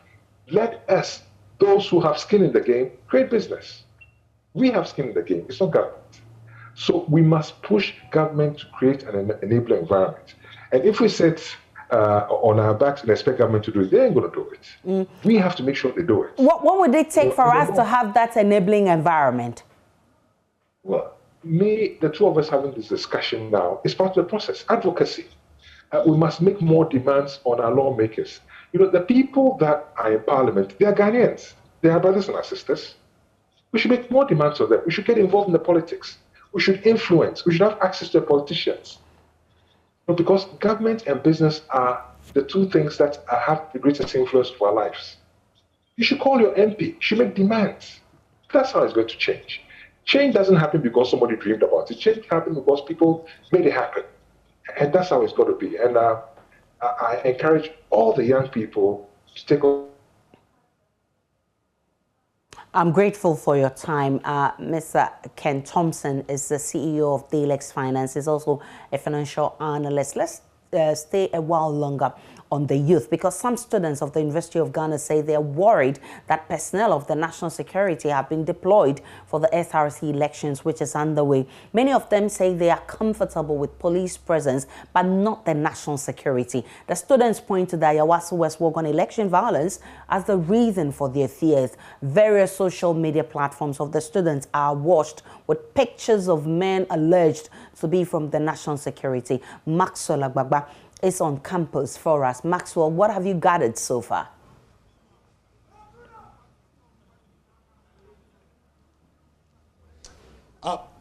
Let us, those who have skin in the game, create business. We have skin in the game. It's not government. So we must push government to create an enabling environment. And if we set on our backs and expect government to do it. They ain't going to do it. We have to make sure they do it. What would it take for us to have that enabling environment? Well, the two of us having this discussion now is part of the process. Advocacy. We must make more demands on our lawmakers. The people that are in parliament, they are Ghanaians. They are brothers and our sisters. We should make more demands on them. We should get involved in the politics. We should influence. We should have access to the politicians. Because government and business are the two things that have the greatest influence of our lives. You should call your MP. You should make demands. That's how it's going to change. Change doesn't happen because somebody dreamed about it. Change happens because people made it happen. And that's how it's got to be. And I encourage all the young people to take on. I'm grateful for your time. Mr. Ken Thompson is the CEO of Dalex Finance. He's also a financial analyst. Let's stay a while longer on the youth, because some students of the University of Ghana say they are worried that personnel of the national security have been deployed for the SRC elections, which is underway. Many of them say they are comfortable with police presence, but not the national security. The students point to the Ayawaso West Wogon election violence as the reason for their fears. Various social media platforms of the students are washed with pictures of men alleged to be from the national security. Maxwell Agbagba is on campus for us. Maxwell, what have you gathered so far?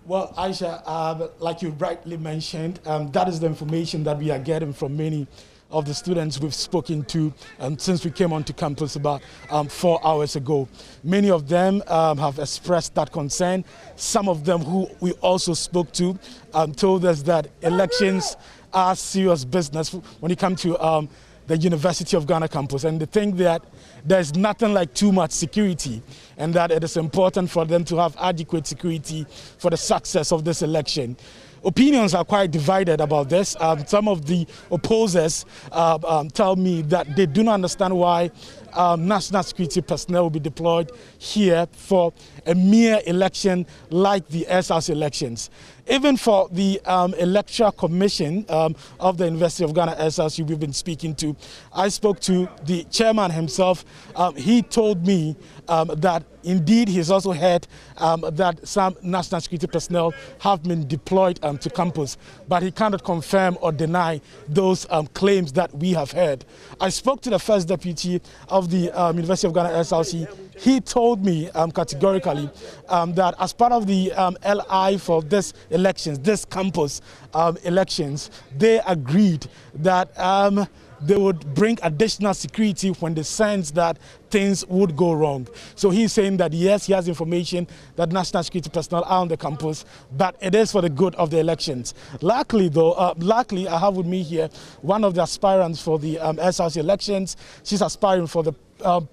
Well, Aisha, like you rightly mentioned, that is the information that we are getting from many of the students we've spoken to since we came onto campus about 4 hours ago. Many of them have expressed that concern. Some of them who we also spoke to told us that elections are serious business when it comes to the University of Ghana campus, and they think that there's nothing like too much security, and that it is important for them to have adequate security for the success of this election. Opinions are quite divided about this. Some of the opposers tell me that they do not understand why national security personnel will be deployed here for a mere election like the SRC elections. Even for the Electoral Commission of the University of Ghana SRC we've been speaking to, I spoke to the chairman himself. He told me that indeed he's also heard that some national security personnel have been deployed to campus, but he cannot confirm or deny those claims that we have heard. I spoke to the first deputy of the University of Ghana SRC. He told me categorically that as part of the LI for this elections, this campus elections, they agreed that they would bring additional security when they sense that things would go wrong. So he's saying that yes, he has information that national security personnel are on the campus, but it is for the good of the elections. Luckily though, luckily I have with me here one of the aspirants for the SRC elections. She's aspiring for the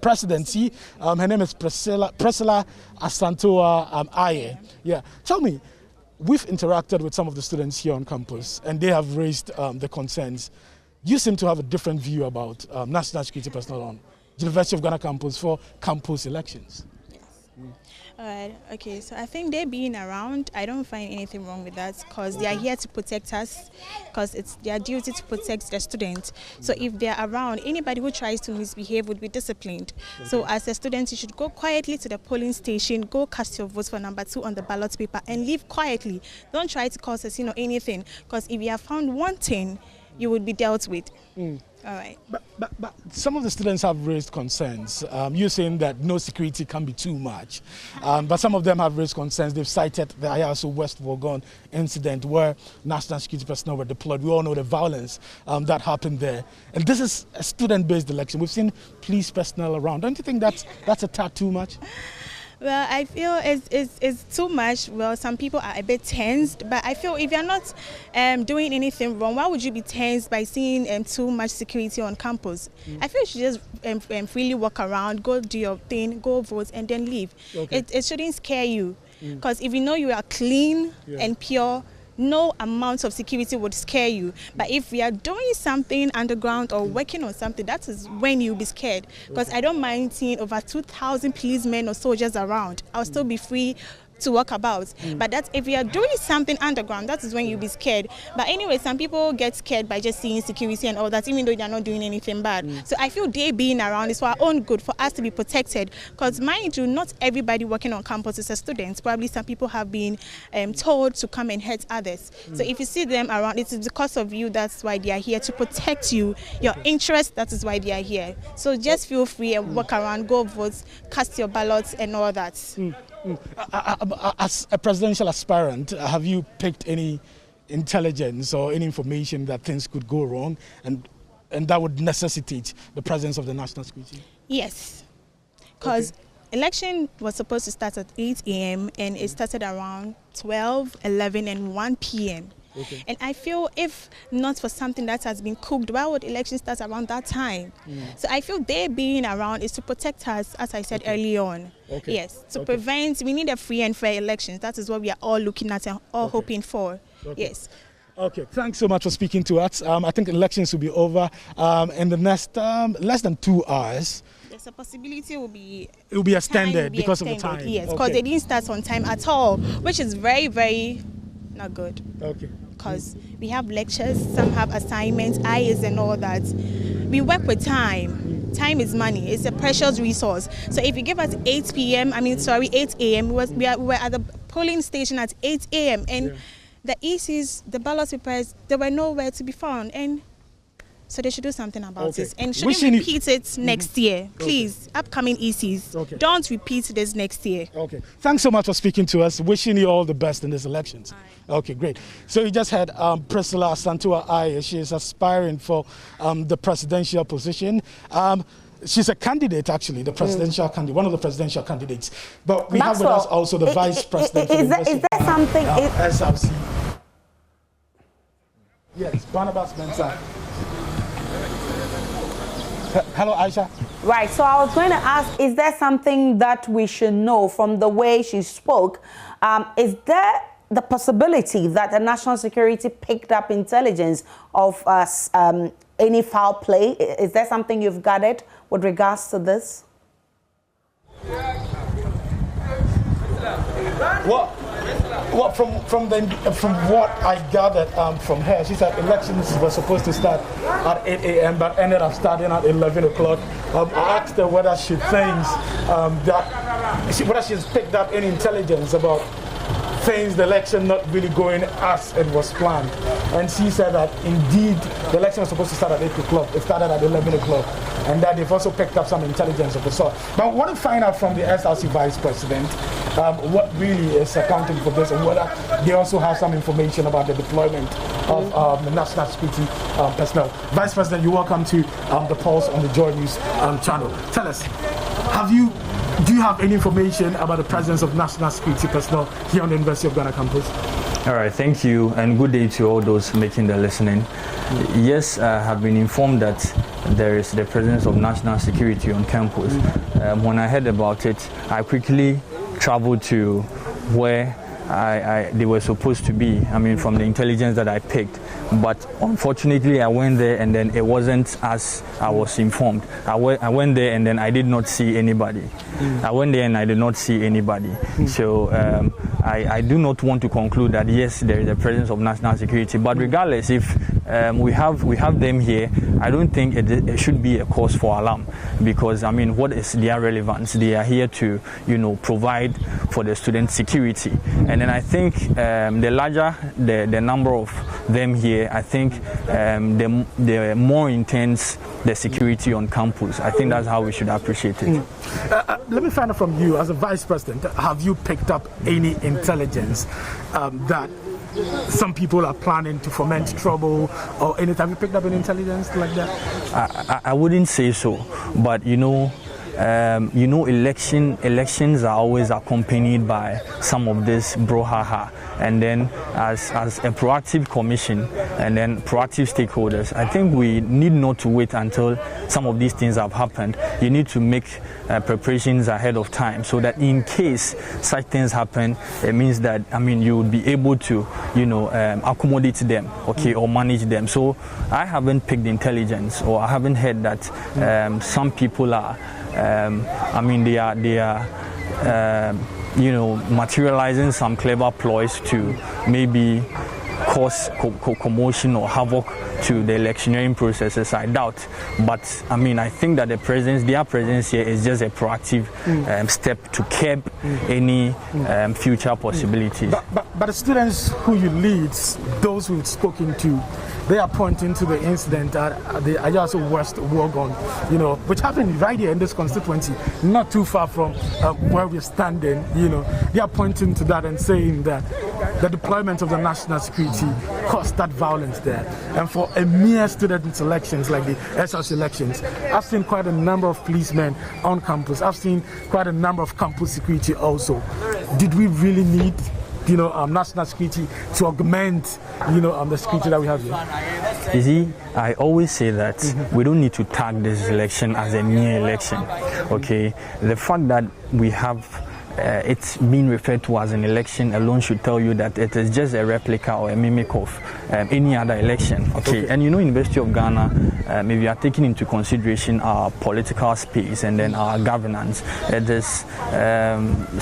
presidency. Her name is Priscilla Asantoa Aye. Yeah, tell me, we've interacted with some of the students here on campus and they have raised the concerns. You seem to have a different view about national security personnel on University of Ghana campus for campus elections. Yes. All right. Okay. So I think they being around, I don't find anything wrong with that, because they are here to protect us, because it's their duty to protect the students. So if they are around, anybody who tries to misbehave would be disciplined. So as a student, you should go quietly to the polling station, go cast your votes for number 2 on the ballot paper, and leave quietly. Don't try to cause us, anything, because if you are found wanting, you would be dealt with. All right. But some of the students have raised concerns. You're saying that no security can be too much. But some of them have raised concerns. They've cited the Ayawaso West Wogon incident where national security personnel were deployed. We all know the violence that happened there. And this is a student-based election. We've seen police personnel around. Don't you think that's a tad too much? Well, I feel it's too much. Well, some people are a bit tensed, but I feel if you're not doing anything wrong, why would you be tensed by seeing too much security on campus? I feel you should just freely walk around, go do your thing, go vote, and then leave. Okay. It shouldn't scare you, because if you know you are clean and pure, no amount of security would scare you. But if we are doing something underground or working on something, that is when you'll be scared. Because I don't mind seeing over 2,000 policemen or soldiers around. I'll still be free to walk about. But that if you are doing something underground, that is when you'll be scared. But anyway, some people get scared by just seeing security and all that, even though they're not doing anything bad. So I feel they being around is for our own good, for us to be protected. Because mind you, not everybody working on campus is a student. Probably some people have been told to come and hurt others. So if you see them around, it is because of you. That's why they are here, to protect you, your interest. That is why they are here. So just feel free and walk around, go vote, cast your ballots and all that. As a presidential aspirant, have you picked any intelligence or any information that things could go wrong and that would necessitate the presence of the national security? Yes, because election was supposed to start at 8 a.m. and it started around 12, 11 and 1 p.m. And I feel if not for something that has been cooked, why would election start around that time? So I feel they being around is to protect us, as I said early on. Yes, to prevent, we need a free and fair elections. That is what we are all looking at and all hoping for. Yes. Okay, thanks so much for speaking to us. I think elections will be over in the next less than 2 hours. There's a possibility it will be extended because of the time. Yes, because they didn't start on time at all, which is very, very not good. Because we have lectures, some have assignments, IAs and all that. We work with time. Time is money. It's a precious resource. So if you give us 8 a.m., we were at the polling station at 8 a.m. and the ECs, the ballot papers, they were nowhere to be found. And so they should do something about it. And shouldn't repeat it next year. Please, upcoming ECs, don't repeat this next year. Thanks so much for speaking to us. Wishing you all the best in these elections. Okay, great. So you just had Priscilla Santua Aye. She is aspiring for the presidential position. She's a candidate, actually, the presidential candidate, one of the presidential candidates. But we have with us also the vice president. Is there something? SRC. Yes, Barnabas Mensah. Hello, Aisha. Right, so I was going to ask, is there something that we should know from the way she spoke? Is there the possibility that the national security picked up intelligence of any foul play? Is there something you've gathered with regards to this? Well, from what I gathered from her, she said elections were supposed to start at 8 a.m. but ended up starting at 11 o'clock. I asked her whether she thinks whether she's picked up any intelligence about things, the election not really going as it was planned. And she said that indeed the election was supposed to start at 8 o'clock. It started at 11 o'clock. And that they've also picked up some intelligence of the sort. But I want to find out from the SRC Vice President what really is accounting for this and whether they also have some information about the deployment of the national security personnel. Vice President, you're welcome to the Pulse on the JoyNews channel. Tell us, do you have any information about the presence of national security personnel here on the University of Ghana campus? All right, thank you, and good day to all those making the listening. Yes, I have been informed that there is the presence of national security on campus. When I heard about it, I quickly traveled to where they were supposed to be, from the intelligence that I picked. But unfortunately, I went there and then it wasn't as I was informed. I went there and then I did not see anybody. So I do not want to conclude that yes, there is a presence of national security. But regardless, if we have them here, I don't think it should be a cause for alarm, because what is their relevance? They are here to provide for the student security. And then I think the larger the number of them here, I think the more intense the security on campus. I think that's how we should appreciate it. Let me find out from you, as a vice president, have you picked up any intelligence that some people are planning to foment trouble or anything? Have you picked up any intelligence like that? I wouldn't say so, but elections are always accompanied by some of this brouhaha, and then as a proactive commission and then proactive stakeholders, I think we need not to wait until some of these things have happened. You need to make preparations ahead of time, so that in case such things happen, it means that you would be able to accommodate them, or manage them. So I haven't picked intelligence, or I haven't heard that some people are they are materializing some clever ploys to maybe cause commotion or havoc to the electioneering processes, I doubt. But I think that their presence here is just a proactive step to curb any future possibilities. But the students who you lead, those who've spoken to, they are pointing to the incident at the Ayaso West Wagon, which happened right here in this constituency, not too far from where we're standing. They are pointing to that and saying that the deployment of the national security caused that violence there. And for a mere student elections like the SLC elections, I've seen quite a number of policemen on campus. I've seen quite a number of campus security also. Did we really need national security to augment, the security that we have here? You see, I always say that we don't need to tag this election as a mere election, okay? The fact that we have it's being referred to as an election alone should tell you that it is just a replica or a mimic of any other election. Okay. And University of Ghana, if you are taking into consideration our political space and then our governance, it is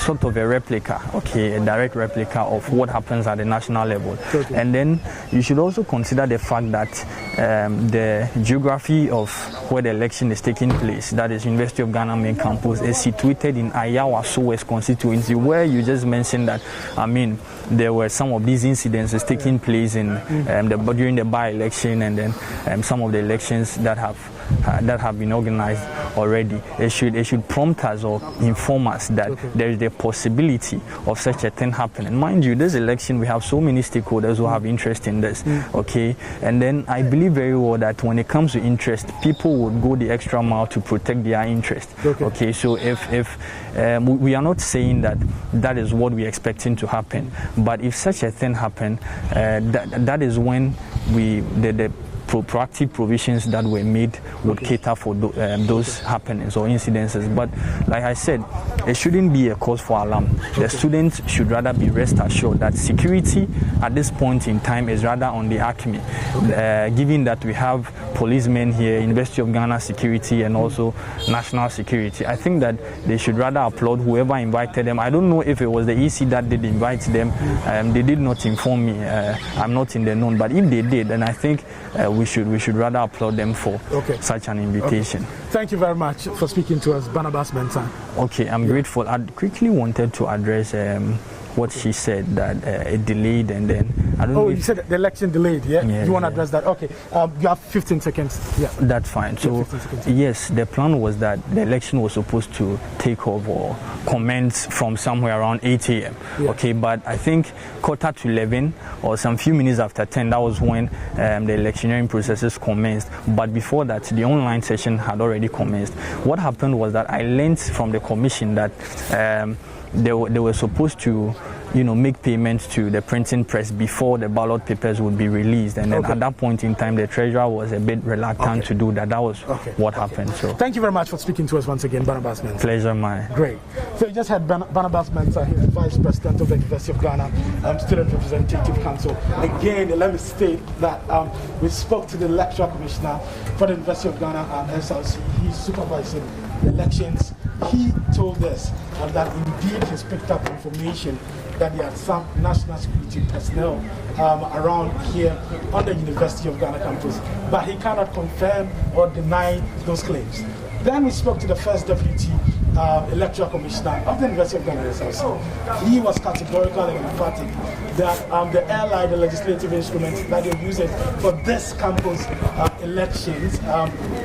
sort of a replica, a direct replica of what happens at the national level. And then you should also consider the fact that the geography of where the election is taking place, that is University of Ghana main campus, is situated in Ayawa West constituency, where you just mentioned that there were some of these incidences taking place in during the by-election and then some of the elections that have been organized already. It should prompt us or inform us that there is the possibility of such a thing happening. Mind you, this election we have so many stakeholders who have interest in this. And then I believe very well that when it comes to interest, people would go the extra mile to protect their interest. So if we are not saying that is what we're expecting to happen, but if such a thing happen, that is when the proactive provisions that were made would cater for those happenings or incidences. But like I said, it shouldn't be a cause for alarm. The students should rather be rest assured that security at this point in time is rather on the acme, given that we have policemen here, University of Ghana security and also national security. I think that they should rather applaud whoever invited them. I don't know if it was the EC that did invite them. They did not inform me. I'm not in the known, but if they did, then I think we should rather applaud them for such an invitation. Thank you very much for speaking to us, Barnabas Mensah. Okay, I'm grateful. I quickly wanted to address what she said, that it delayed and then I don't know. You said the election delayed, yeah? You want to address that? Okay, you have 15 seconds. Yeah. That's fine. So, yes, the plan was that the election was supposed to take off or commence from somewhere around 8 a.m. Okay, but I think quarter to 11 or some few minutes after 10, that was when the electioneering processes commenced. But before that, the online session had already commenced. What happened was that I learned from the commission that they were supposed to make payments to the printing press before the ballot papers would be released, and then at that point in time the treasurer was a bit reluctant to do that. That was what happened. So thank you very much for speaking to us once again, Barnabas Mensah. Pleasure mine. Great. So you just had Barnabas Mensah, he's the Vice President of the University of Ghana Student Representative Council. Again, let me state that we spoke to the Lecturer Commissioner for the University of Ghana SLC. He's supervising the elections. He told us that indeed he's picked up information that there are some national security personnel around here on the University of Ghana campus, but he cannot confirm or deny those claims. Then we spoke to the First Deputy Electoral Commissioner of the University of Ghana SLC. He was categorical and emphatic that the LI, the legislative instrument that they're using for this campus elections,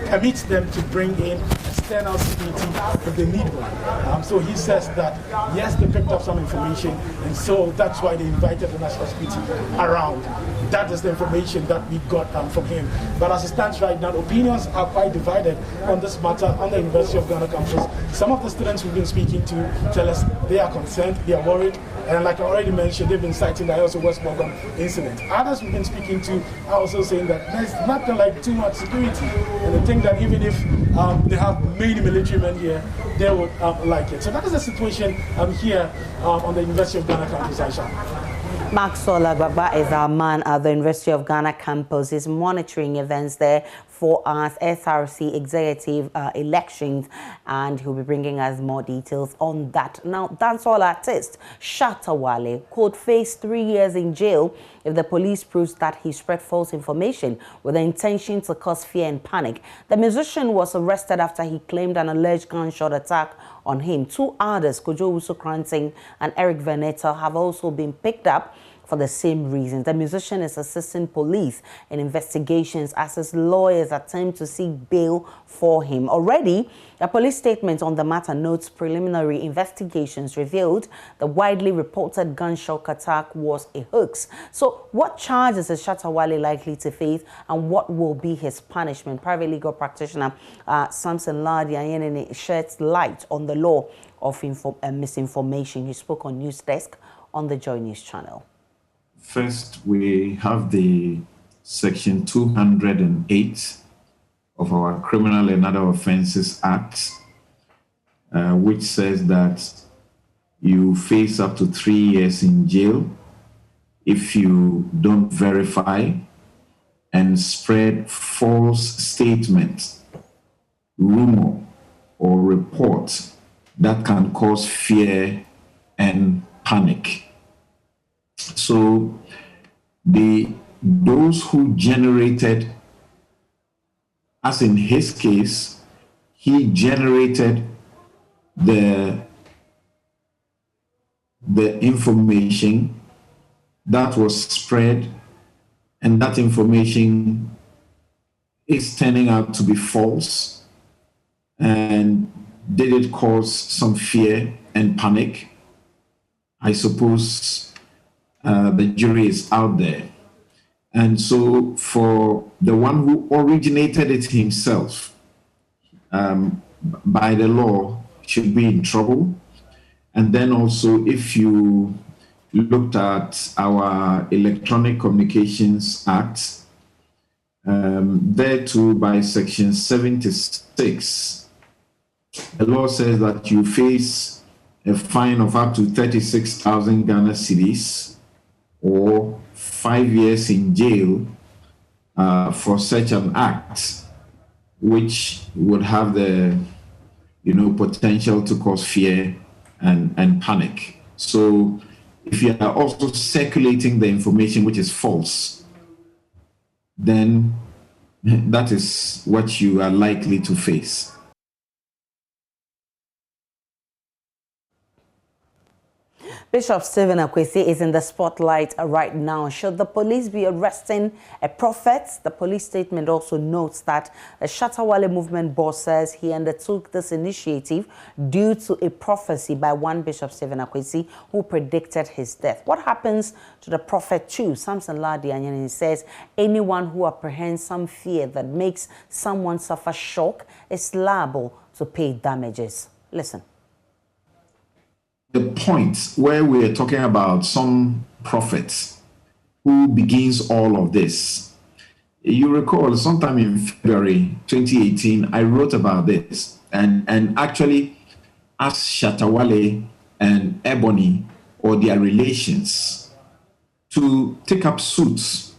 permits them to bring in external security if they need one. So he says that yes, they picked up some information, and so that's why they invited the national security around. That is the information that we got from him. But as it stands right now, opinions are quite divided on this matter on the University of Ghana campus. Some of the students we've been speaking to tell us they are concerned, they are worried, and like I already mentioned, they've been citing the Ayaso West Wagon incident. Others we've been speaking to are also saying that there's nothing like too much security, and they think that even if they have many military men here, they would like it. So that is the situation here on the University of Ghana campus, Aisha. Maxwell Agbagba is our man at the University of Ghana campus. He's monitoring events there for us SRC executive elections, and he'll be bringing us more details on that. Now, dancehall artist Shatta Wali could face 3 years in jail if the police proves that he spread false information with the intention to cause fear and panic. The musician was arrested after he claimed an alleged gunshot attack on him. 2 others, Kojo Uso-Kranting and Eric Veneta, have also been picked up for the same reasons. The musician is assisting police in investigations as his lawyers attempt to seek bail for him. Already, a police statement on the matter notes preliminary investigations revealed the widely reported gunshot attack was a hoax. So, what charges is Shatta Wali likely to face, and what will be his punishment? Private legal practitioner Samson Ladi sheds light on the law of misinformation. He spoke on News Desk on the JoyNews channel. First, we have the Section 208 of our Criminal and Other Offences Act, which says that you face up to 3 years in jail if you don't verify and spread false statements, rumor, or report that can cause fear and panic. So those who generated, as in his case, he generated the information that was spread, and that information is turning out to be false. And did it cause some fear and panic? I suppose the jury is out there. And so for the one who originated it himself, by the law, should be in trouble. And then also, if you looked at our Electronic Communications Act, there too, by Section 76, the law says that you face a fine of up to 36,000 Ghana cedis, or 5 years in jail for such an act, which would have the potential to cause fear and panic. So if you are also circulating the information which is false, then that is what you are likely to face. Bishop Stephen Akwesi is in the spotlight right now. Should the police be arresting a prophet? The police statement also notes that the Shatta Wali movement boss says he undertook this initiative due to a prophecy by one Bishop Stephen Akwesi who predicted his death. What happens to the prophet too? Samson Ladi says anyone who apprehends some fear that makes someone suffer shock is liable to pay damages. Listen. The point where we are talking about some prophets who begins all of this. You recall sometime in February 2018, I wrote about this and actually asked Shatta Wali and Ebony or their relations to take up suits.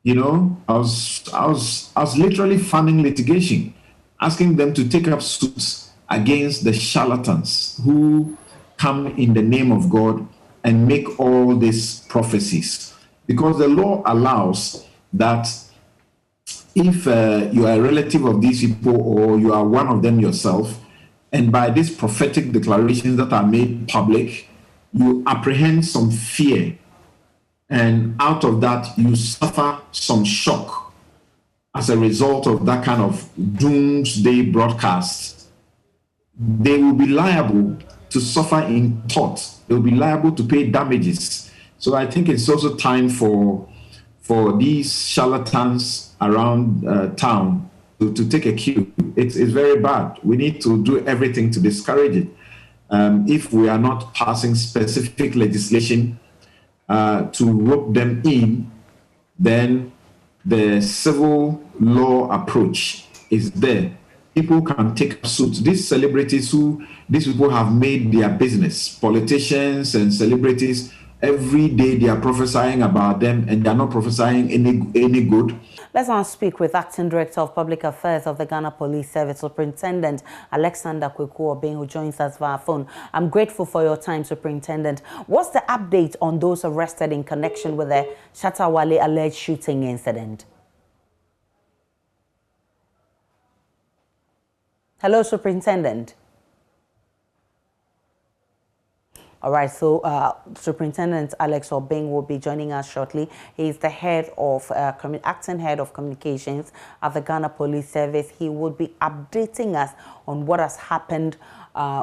I was literally funding litigation, asking them to take up suits against the charlatans who come in the name of God and make all these prophecies. Because the law allows that if you are a relative of these people or you are one of them yourself, and by these prophetic declarations that are made public, you apprehend some fear, and out of that you suffer some shock as a result of that kind of doomsday broadcast, they will be liable to suffer in tort. They will be liable to pay damages. So I think it's also time for these charlatans around town to take a cue. It's very bad. We need to do everything to discourage it. If we are not passing specific legislation to rope them in, then the civil law approach is there. People can take suits. These celebrities these people have made their business, politicians and celebrities, every day they are prophesying about them and they're not prophesying any good. Let's now speak with Acting Director of Public Affairs of the Ghana Police Service, Superintendent Alexander Kweku-Obeng, who joins us via phone. I'm grateful for your time, Superintendent. What's the update on those arrested in connection with the Shatta Wali alleged shooting incident? Hello, Superintendent. All right, so Superintendent Alex Obeng will be joining us shortly. He is the acting head of communications at the Ghana Police Service. He will be updating us on what has happened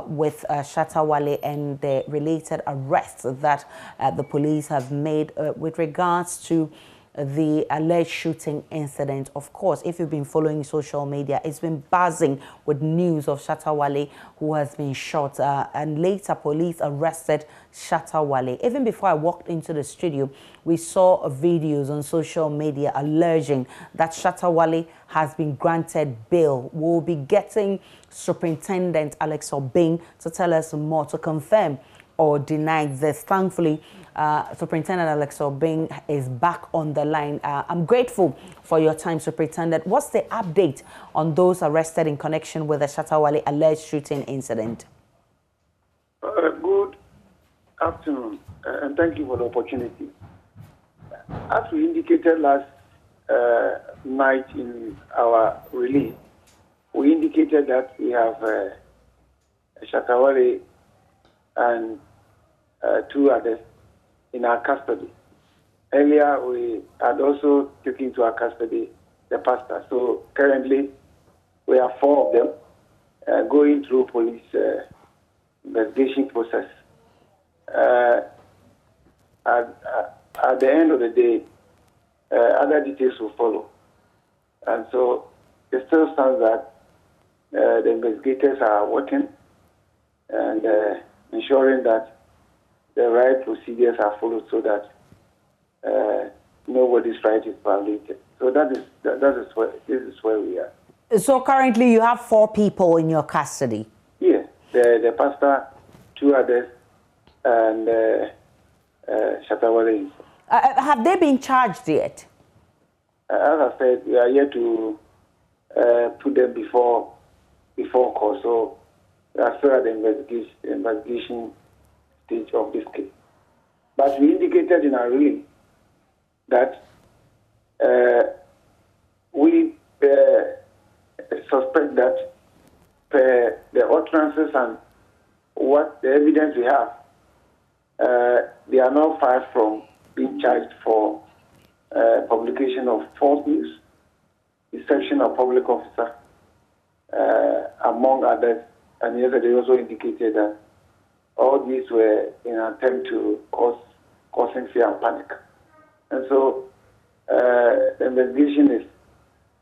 with Shatta Wali and the related arrests that the police have made with regards to the alleged shooting incident. Of course, if you've been following social media, it's been buzzing with news of Shatta Wali who has been shot, and later police arrested Shatta Wali. Even before I walked into the studio, we saw videos on social media alleging that Shatta Wali has been granted bail. We'll be getting Superintendent Alex Obeng to tell us more, to confirm or deny this. Thankfully, Superintendent Alex Obeng is back on the line. I'm grateful for your time, Superintendent. What's the update on those arrested in connection with the Shatta Wali alleged shooting incident? Good afternoon, and thank you for the opportunity. As we indicated last night in our release, we indicated that we have Shatta Wali and 2 others in our custody. Earlier, we had also taken into our custody the pastor. So currently, we have 4 of them going through police investigation process. At the end of the day, other details will follow. And so it still stands that the investigators are working and ensuring that the right procedures are followed so that nobody's right is violated. So this is where we are. So currently you have 4 people in your custody? Yes, the pastor, 2 others, and Shatta Wali. Have they been charged yet? As I said, we are yet to put them before court. So we are still at the investigation stage of this case. But we indicated in our release that we suspect that the utterances and what the evidence we have, they are not far from being charged for publication of false news, deception of public officer, among others. And yesterday also indicated that all these were in an attempt to causing fear and panic. And so the investigation is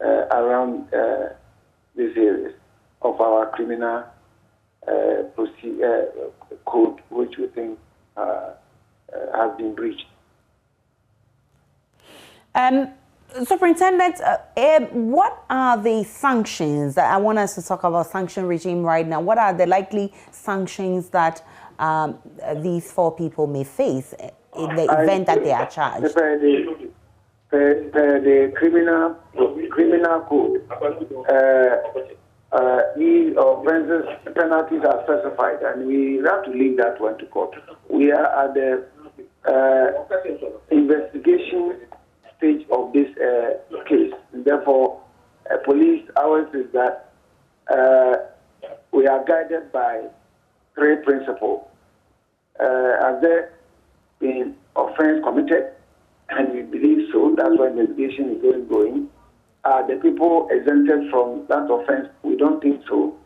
around these areas of our criminal code, which we think has been breached. Superintendent, what are the sanctions? I want us to talk about sanction regime right now. What are the likely sanctions that these 4 people may face in the event that they are charged? The criminal code, these offenses penalties are specified, and we have to leave that one to court. We are at the investigation stage of this case. And therefore, police ours is that we are guided by 3 principles. Has there been offense committed? And we believe so. That's why investigation is going. Are the people exempted from that offense? We don't think so.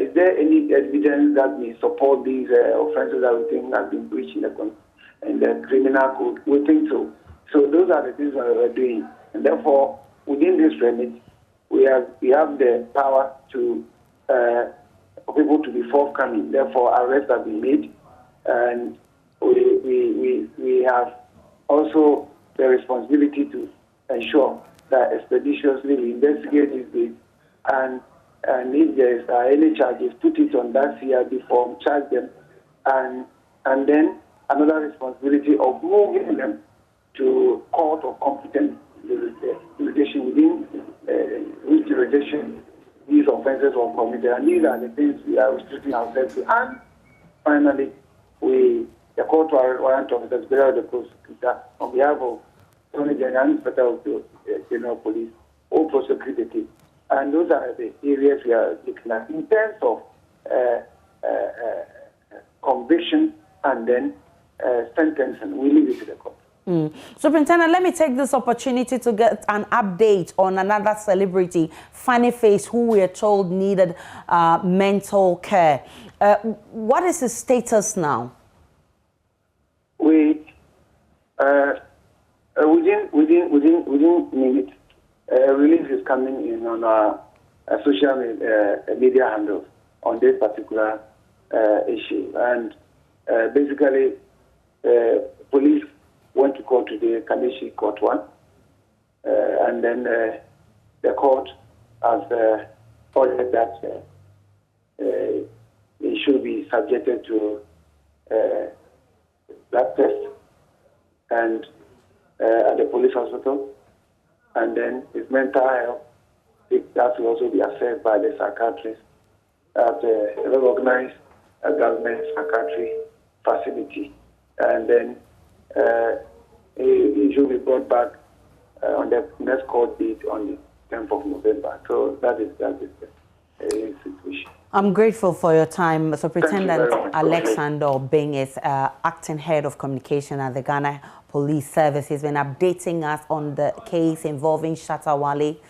Is there any evidence that may support these offenses that we think have been breached in the criminal code? We think so. So those are the things that we're doing. And therefore, within this remit, we have the power to for people to be forthcoming. Therefore, arrests have been made, and we have also the responsibility to ensure that expeditiously we investigate these things, and if there is any charges, put it on that CRB form, charge them, and then another responsibility of moving them to court of competent offenses were committed. And these are the things we are restricting ourselves to. And finally, the court warrant officers, the prosecutor, on behalf of Attorney General and Inspector of the General Police, all prosecute the case. And those are the areas we are looking at in terms of conviction and then sentencing. We leave it to the court. Superintendent, let me take this opportunity to get an update on another celebrity, Funny Face, who we are told needed mental care. What is his status now? Within minutes, release is coming in on our social media handles on this particular issue. And basically, police went to court today, Kaneshi Court 1, and then the court has ordered that he should be subjected to blood test and at the police hospital, and then his mental health that will also be assessed by the psychiatrist at a recognized government psychiatry facility, and then he should be brought back on the next court date on the 10th of November. So that is the situation. I'm grateful for your time. Superintendent Alexander Bing is acting head of communication at the Ghana Police Service. He's been updating us on the case involving Shatta Wali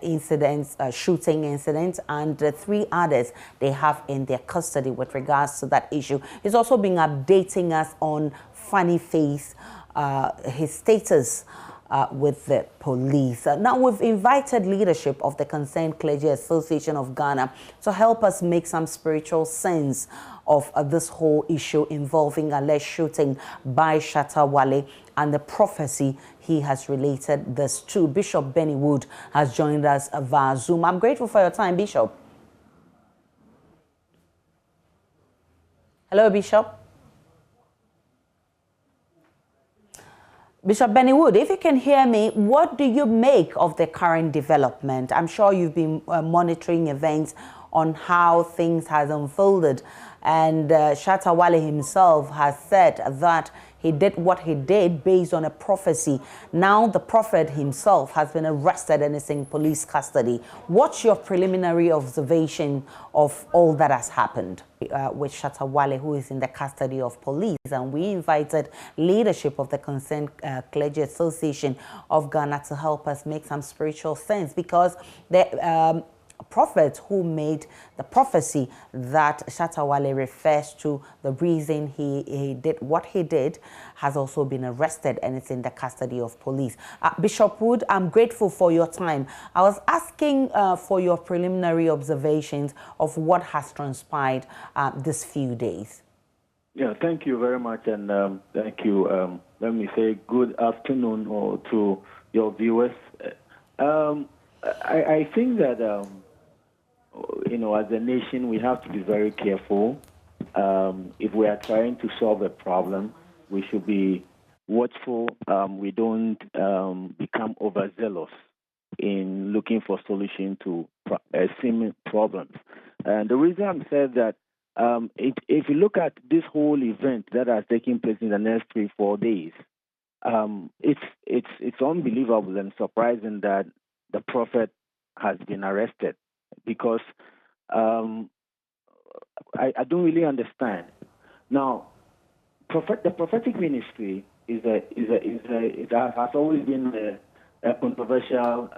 incidents, shooting incidents, and 3 others they have in their custody with regards to that issue. He's also been updating us on Funny Face, his status with the police. Now we've invited leadership of the Concerned Clergy Association of Ghana to help us make some spiritual sense of this whole issue involving alleged shooting by Shatta Wali and the prophecy he has related this to. Bishop Benny Wood has joined us via Zoom. I'm grateful for your time, Bishop. Hello, Bishop. Bishop Benny Wood, if you can hear me, what do you make of the current development? I'm sure you've been monitoring events on how things has unfolded. And Shatta Wali himself has said that he did what he did based on a prophecy. Now the prophet himself has been arrested and is in police custody. What's your preliminary observation of all that has happened with Shatta Wali, who is in the custody of police? And we invited leadership of the Concerned Clergy Association of Ghana to help us make some spiritual sense, because the prophet who made the prophecy that Shatta Wali refers to, the reason he did what he did, has also been arrested and it's in the custody of police. Bishop Wood, I'm grateful for your time. I was asking for your preliminary observations of what has transpired this few days. Yeah, thank you very much, and thank you. Let me say good afternoon to your viewers. I think that as a nation, we have to be very careful. If we are trying to solve a problem, we should be watchful. We don't become overzealous in looking for solution to seeming problems. And the reason I'm saying that, if you look at this whole event that has taken place in the next 3-4 days, it's unbelievable and surprising that the prophet has been arrested, because I don't really understand. Now, the prophetic ministry it has always been a controversial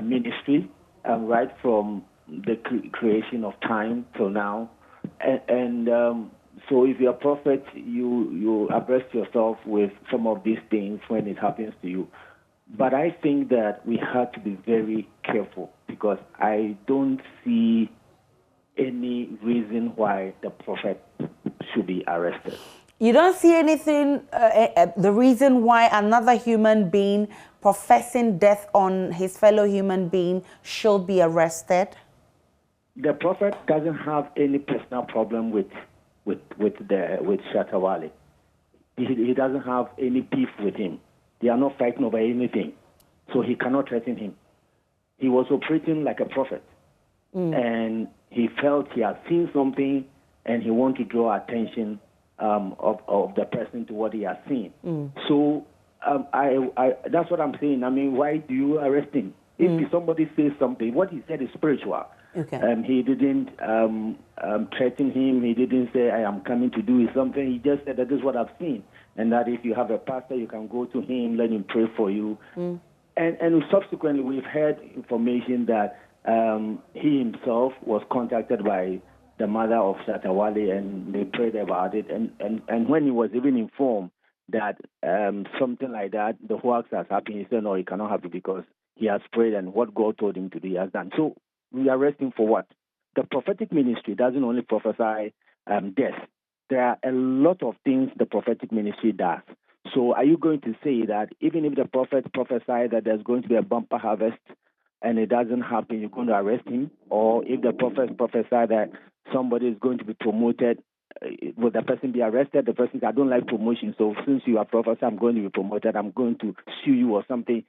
ministry, right from the creation of time till now. And so if you're a prophet, you abreast yourself with some of these things when it happens to you. But I think that we have to be very careful, because I don't see any reason why the prophet should be arrested. You don't see anything, the reason why another human being professing death on his fellow human being should be arrested? The prophet doesn't have any personal problem with Shatta Wali. He doesn't have any beef with him. They are not fighting over anything, so he cannot threaten him. He was operating like a prophet. and he felt he had seen something, and he wanted to draw attention of the person to what he has seen. So I that's what I'm saying. I mean, why do you arrest him? If somebody says something, what he said is spiritual. Okay. He didn't threaten him. He didn't say, I am coming to do something. He just said that this is what I've seen. And that if you have a pastor, you can go to him, let him pray for you. And subsequently, we've heard information that he himself was contacted by the mother of Shatta Wali, and they prayed about it. And when he was even informed that something like that, the hoax has happened, he said, no, it cannot happen because he has prayed and what God told him to do, he has done. So we arrest him for what? The prophetic ministry doesn't only prophesy death. There are a lot of things the prophetic ministry does. So are you going to say that even if the prophet prophesied that there's going to be a bumper harvest and it doesn't happen, you're going to arrest him? Or if the prophet prophesied that somebody is going to be promoted, will the person be arrested? The person says, I don't like promotion, so since you are prophet, I'm going to be promoted, I'm going to sue you or something.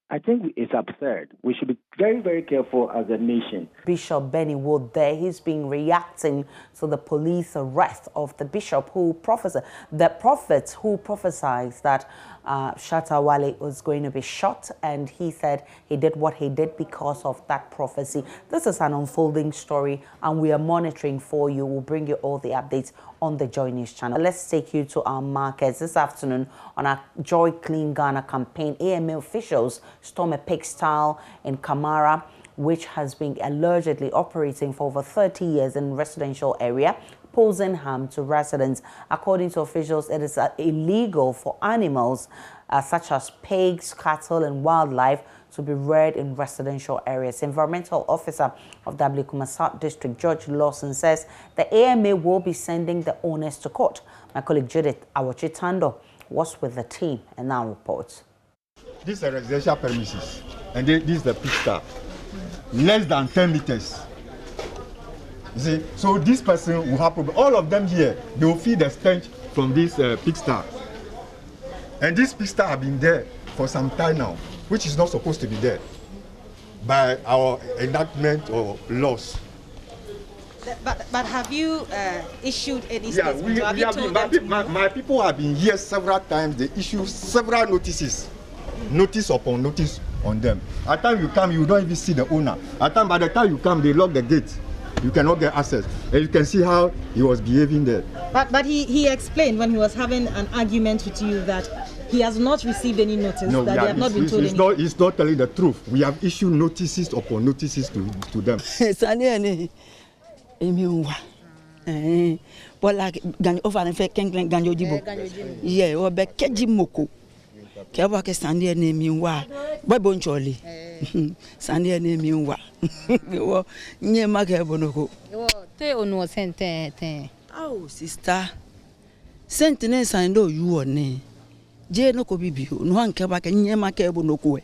I think it's absurd. We should be very, very careful as a nation. Bishop Benny Wood there, he's been reacting to the police arrest of the bishop who prophesied, the prophet who prophesied that Shatta Wali was going to be shot, and he said he did what he did because of that prophecy. This is an unfolding story, and we are monitoring for you. We'll bring you all the updates on the Joy News channel. Let's take you to our markets this afternoon on our Joy Clean Ghana campaign. AMA officials storm a pigsty in Kamara, which has been allegedly operating for over 30 years in residential area, posing harm to residents. According to officials, it is illegal for animals such as pigs, cattle, and wildlife to be reared in residential areas. Environmental officer of W. South District, George Lawson, says the AMA will be sending the owners to court. My colleague Judith Awochitando was with the team and now reports. These are residential premises, and this is the pigsty. Less than 10 meters. You see, so this person will have problem. All of them here, they will feel the stench from this pigsty. And this pigsty have been there for some time now, which is not supposed to be there by our enactment or laws. But have you issued any statement? My people have been here several times. They issue several notices, notice upon notice on them. At time you come, you don't even see the owner. At time, by the time you come, they lock the gate. You cannot get access. And you can see how he was behaving there. But he explained when he was having an argument with you that he has not received any notice, no, that they have not been told anything. He's not telling the truth. We have issued notices upon notices to them. Oh, sister, sentence I know you on ne. Je no ko bibi no anke ba ke nyema ke bo no ko.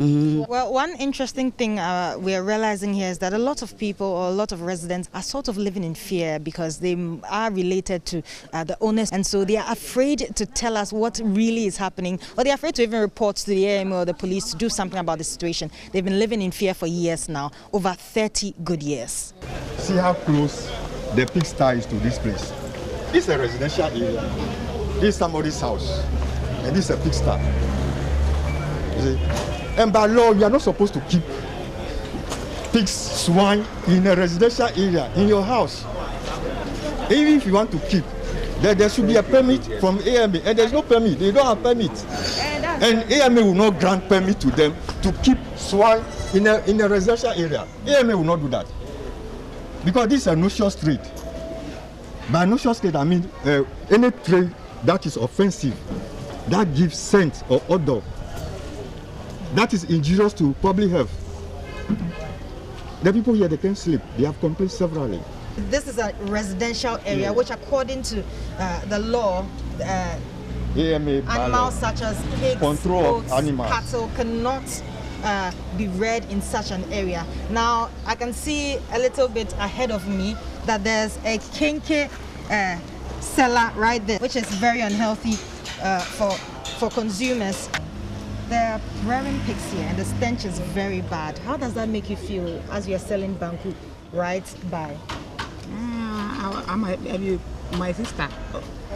Well, one interesting thing we're realizing here is that a lot of people or a lot of residents are sort of living in fear because they are related to the owners, and so they are afraid to tell us what really is happening, or they're afraid to even report to the AMA or the police to do something about the situation. They've been living in fear for years now, over 30 good years. See how close the pigsty is to this place. This is a residential area. This is somebody's house, and this is a pigsty. You see? And by law, you are not supposed to keep pigs, swine in a residential area in your house. Even if you want to keep, there should be a permit from AMA, and there's no permit. They don't have permit, and AMA will not grant permit to them to keep swine in a residential area. AMA will not do that because this is a noxious trade. By noxious trade, I mean any trade that is offensive, that gives scent or odor, that is injurious to public health. The people here, they can't sleep. They have complained severally. This is a residential area, which according to the law, animals such as pigs, goats, cattle cannot be reared in such an area. Now, I can see a little bit ahead of me that there's a kinky cellar right there, which is very unhealthy for consumers. There are rearing pigs here, and the stench is very bad. How does that make you feel as you're selling banku right by? My sister,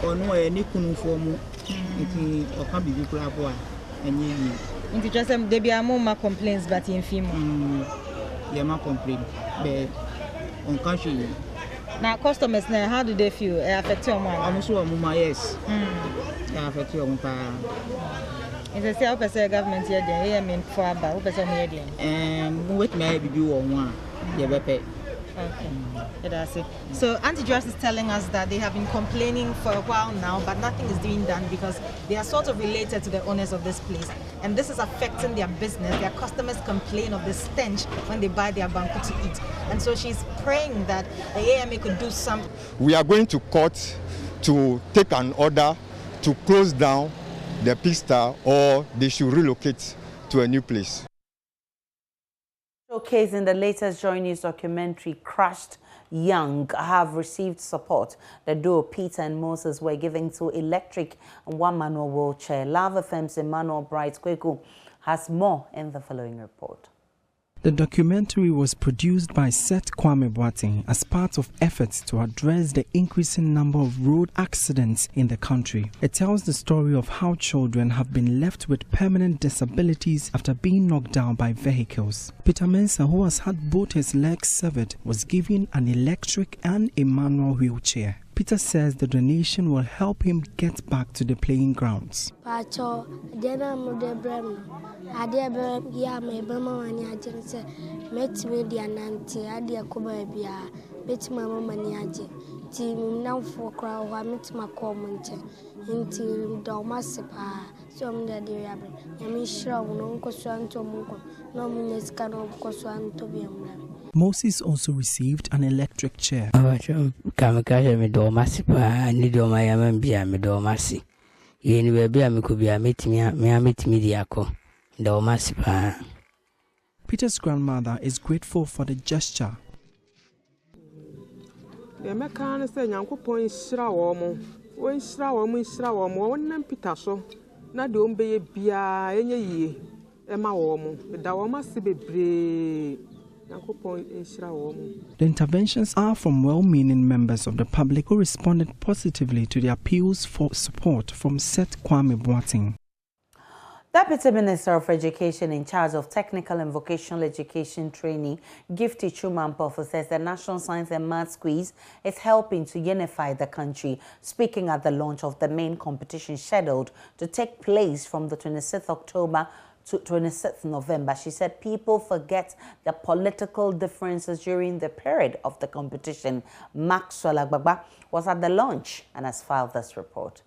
or no, any kunu for me, or can be crab and you. Just there be more complaints, but in female. They are complain, but on country. Now, customers now, how do they feel? It affects your money. I'm sure my yes. It affects your money. It's a self-pay government here. They mean for about who person here. What may be you on one? Yeah, pay. Okay, that's it. So Antitrust is telling us that they have been complaining for a while now, but nothing is being done because they are sort of related to the owners of this place, and this is affecting their business. Their customers complain of the stench when they buy their banku to eat, and so she's praying that the AMA could do something. We are going to court to take an order to close down the pista, or they should relocate to a new place. Showcasing the latest JoyNews documentary, Crushed Young, have received support. The duo Peter and Moses were given 2 electric and 1 manual wheelchair. Love FM's Emmanuel Bright Kweku has more in the following report. The documentary was produced by Seth Kwame Boateng as part of efforts to address the increasing number of road accidents in the country. It tells the story of how children have been left with permanent disabilities after being knocked down by vehicles. Peter Mensah, who has had both his legs severed, was given an electric and a manual wheelchair. Peter says the donation will help him get back to the playing grounds. Moses also received an electric chair. Peter's grandmother is grateful for the gesture. The interventions are from well-meaning members of the public who responded positively to the appeals for support from Seth Kwame Boateng. Deputy Minister of Education in charge of Technical and Vocational Education Training, Gifty Chumampofo, says the National Science and Maths Quiz is helping to unify the country. Speaking at the launch of the main competition scheduled to take place from the 26th October to 26th November, she said people forget the political differences during the period of the competition. Maxwell Agbagba was at the launch and has filed this report.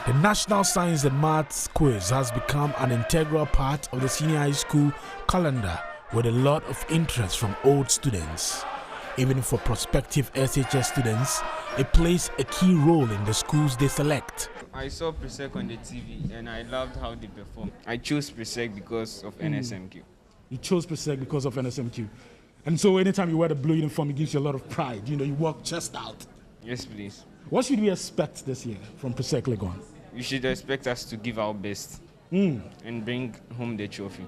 The National Science and Maths Quiz has become an integral part of the senior high school calendar with a lot of interest from old students. Even for prospective SHS students, it plays a key role in the schools they select. I saw Presec on the TV and I loved how they performed. I chose Presec because of NSMQ. You chose Presec because of NSMQ. And so anytime you wear the blue uniform, it gives you a lot of pride. You know, you walk chest out. Yes, please. What should we expect this year from Presec Legon? You should expect us to give our best and bring home the trophy.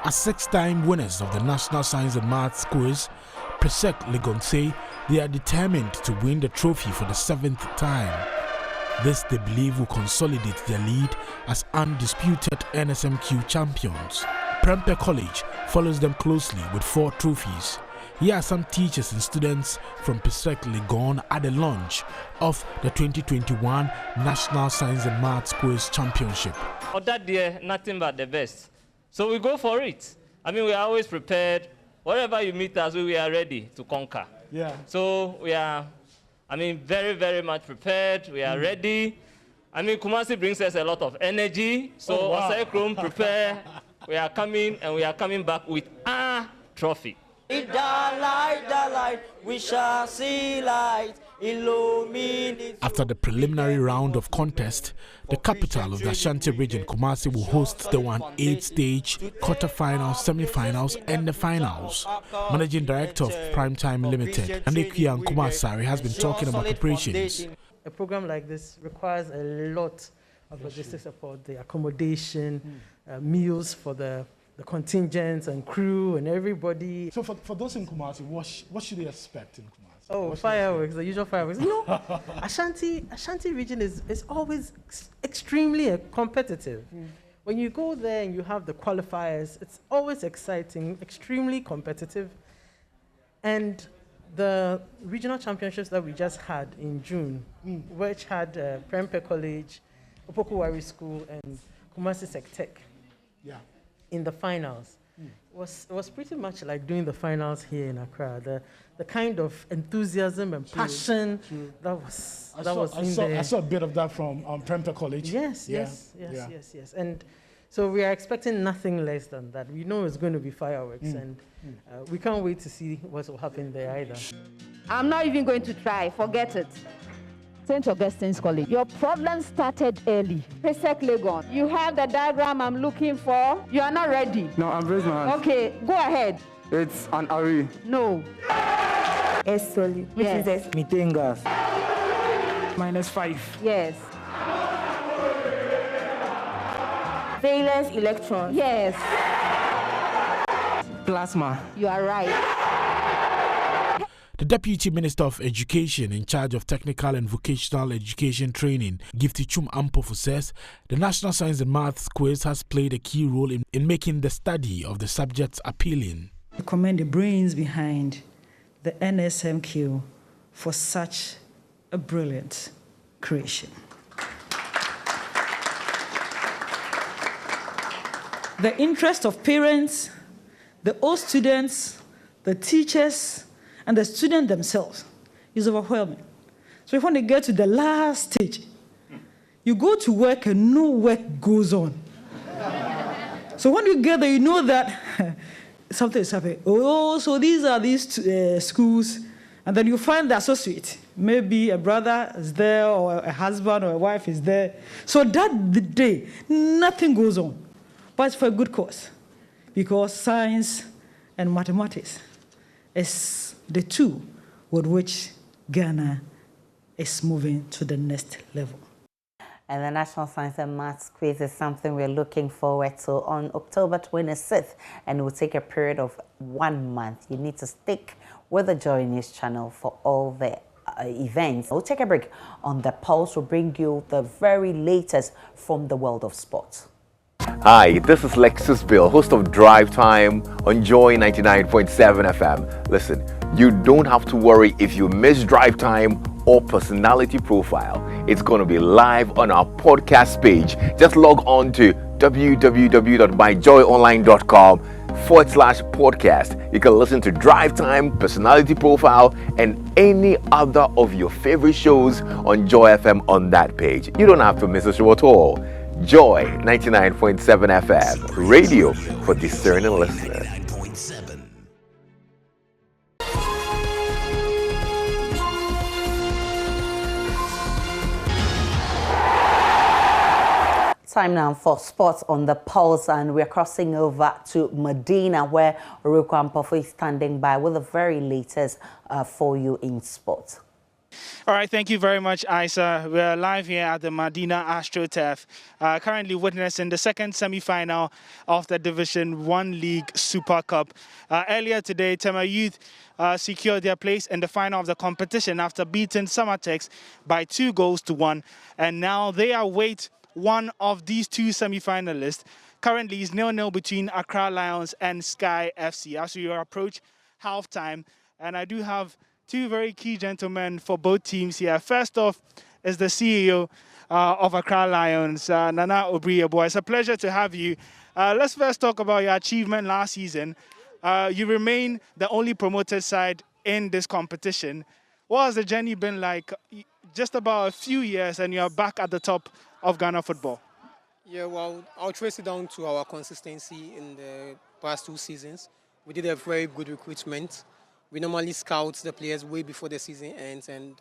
As 6-time winners of the National Science and Maths Quiz, Presec Legon say they are determined to win the trophy for the 7th time. This they believe will consolidate their lead as undisputed NSMQ champions. Prempeh College follows them closely with 4 trophies. Here are some teachers and students from Presec Legon at the launch of the 2021 National Science and Maths Quiz Championship. That year, nothing but the best. So we go for it. I mean, we are always prepared. Wherever you meet us, we are ready to conquer. Yeah. So we are, very, very much prepared. We are ready. Kumasi brings us a lot of energy. So Osei Krom, prepare. We are coming, and we are coming back with our trophy. The light, we shall see light. Illuminate. After the preliminary round of contest, the capital of the Ashanti region, Kumasi, will host the 1/8 stage, quarterfinals, semi-finals, and the finals. Managing Director of Primetime Limited, Anekuya Nkumasari, has been talking about preparations. A program like this requires a lot of logistic support, the accommodation, meals for the contingents and crew and everybody. So for those in Kumasi, what should they expect in Kumasi? Oh, fireworks, the usual fireworks. You know, Ashanti region is always extremely competitive. When you go there and you have the qualifiers, it's always exciting, extremely competitive. And the regional championships that we just had in June, which had Prempeh College, Opoku Wari School, and Kumasi Sectech in the finals, was pretty much like doing the finals here in Accra. The kind of enthusiasm and passion that was in there. I saw a bit of that from Prempeh College. Yes. And so we are expecting nothing less than that. We know it's going to be fireworks, and we can't wait to see what will happen there either. I'm not even going to try. Forget it. St. Augustine's College. Your problem started early. Presec Legon. You have the diagram I'm looking for. You are not ready. No, I'm raising my hand. Okay, go ahead. It's an array. No. S solid. Which is S? Methane gas. -5. Yes. Valence electrons. Yes. Plasma. You are right. The Deputy Minister of Education in charge of Technical and Vocational Education Training, Gifty Chum Ampofu, says the National Science and Maths quiz has played a key role in making the study of the subjects appealing. I commend the brains behind the NSMQ for such a brilliant creation. The interest of parents, the old students, the teachers, and the students themselves is overwhelming. So if when they get to the last stage, you go to work and no work goes on. So when you get there, you know that something is happening. Oh, so these are these schools, and then you find the associate. Maybe a brother is there, or a husband or a wife is there. So that day, nothing goes on. But it's for a good cause, because science and mathematics is the two with which Ghana is moving to the next level. And the National Science and Maths quiz is something we're looking forward to on October 26th, and it will take a period of 1 month. You need to stick with the JoyNews channel for all the events. We'll take a break. On the Pulse, we'll bring you the very latest from the world of sports. Hi, this is Lexus Bill, host of Drive Time on Joy 99.7 FM. Listen, you don't have to worry if you miss Drive Time or Personality Profile. It's going to be live on our podcast page. Just log on to www.myjoyonline.com/podcast. You can listen to Drive Time, Personality Profile, and any other of your favorite shows on Joy FM on that page. You don't have to miss a show at all. Joy 99.7 FM, radio for discerning listeners. Time now for sports on the Pulse, and we're crossing over to Medina, where Oroko Ampofo is standing by with the very latest for you in sports. All right, thank you very much, Isa. We're live here at the Medina AstroTurf, currently witnessing the second semi-final of the Division 1 League Super Cup. Earlier today, Tema Youth secured their place in the final of the competition after beating Summertex by 2-1, and now they await one of these two semi-finalists. Currently, it's 0-0 between Accra Lions and Sky FC as we approach halftime, and I do have two very key gentlemen for both teams here. First off is the CEO of Accra Lions, Nana Obriyebo. It's a pleasure to have you. Let's first talk about your achievement last season. You remain the only promoted side in this competition. What has the journey been like? Just about a few years and you're back at the top of Ghana football. Yeah, well, I'll trace it down to our consistency in the past 2 seasons. We did a very good recruitment. We normally scout the players way before the season ends, and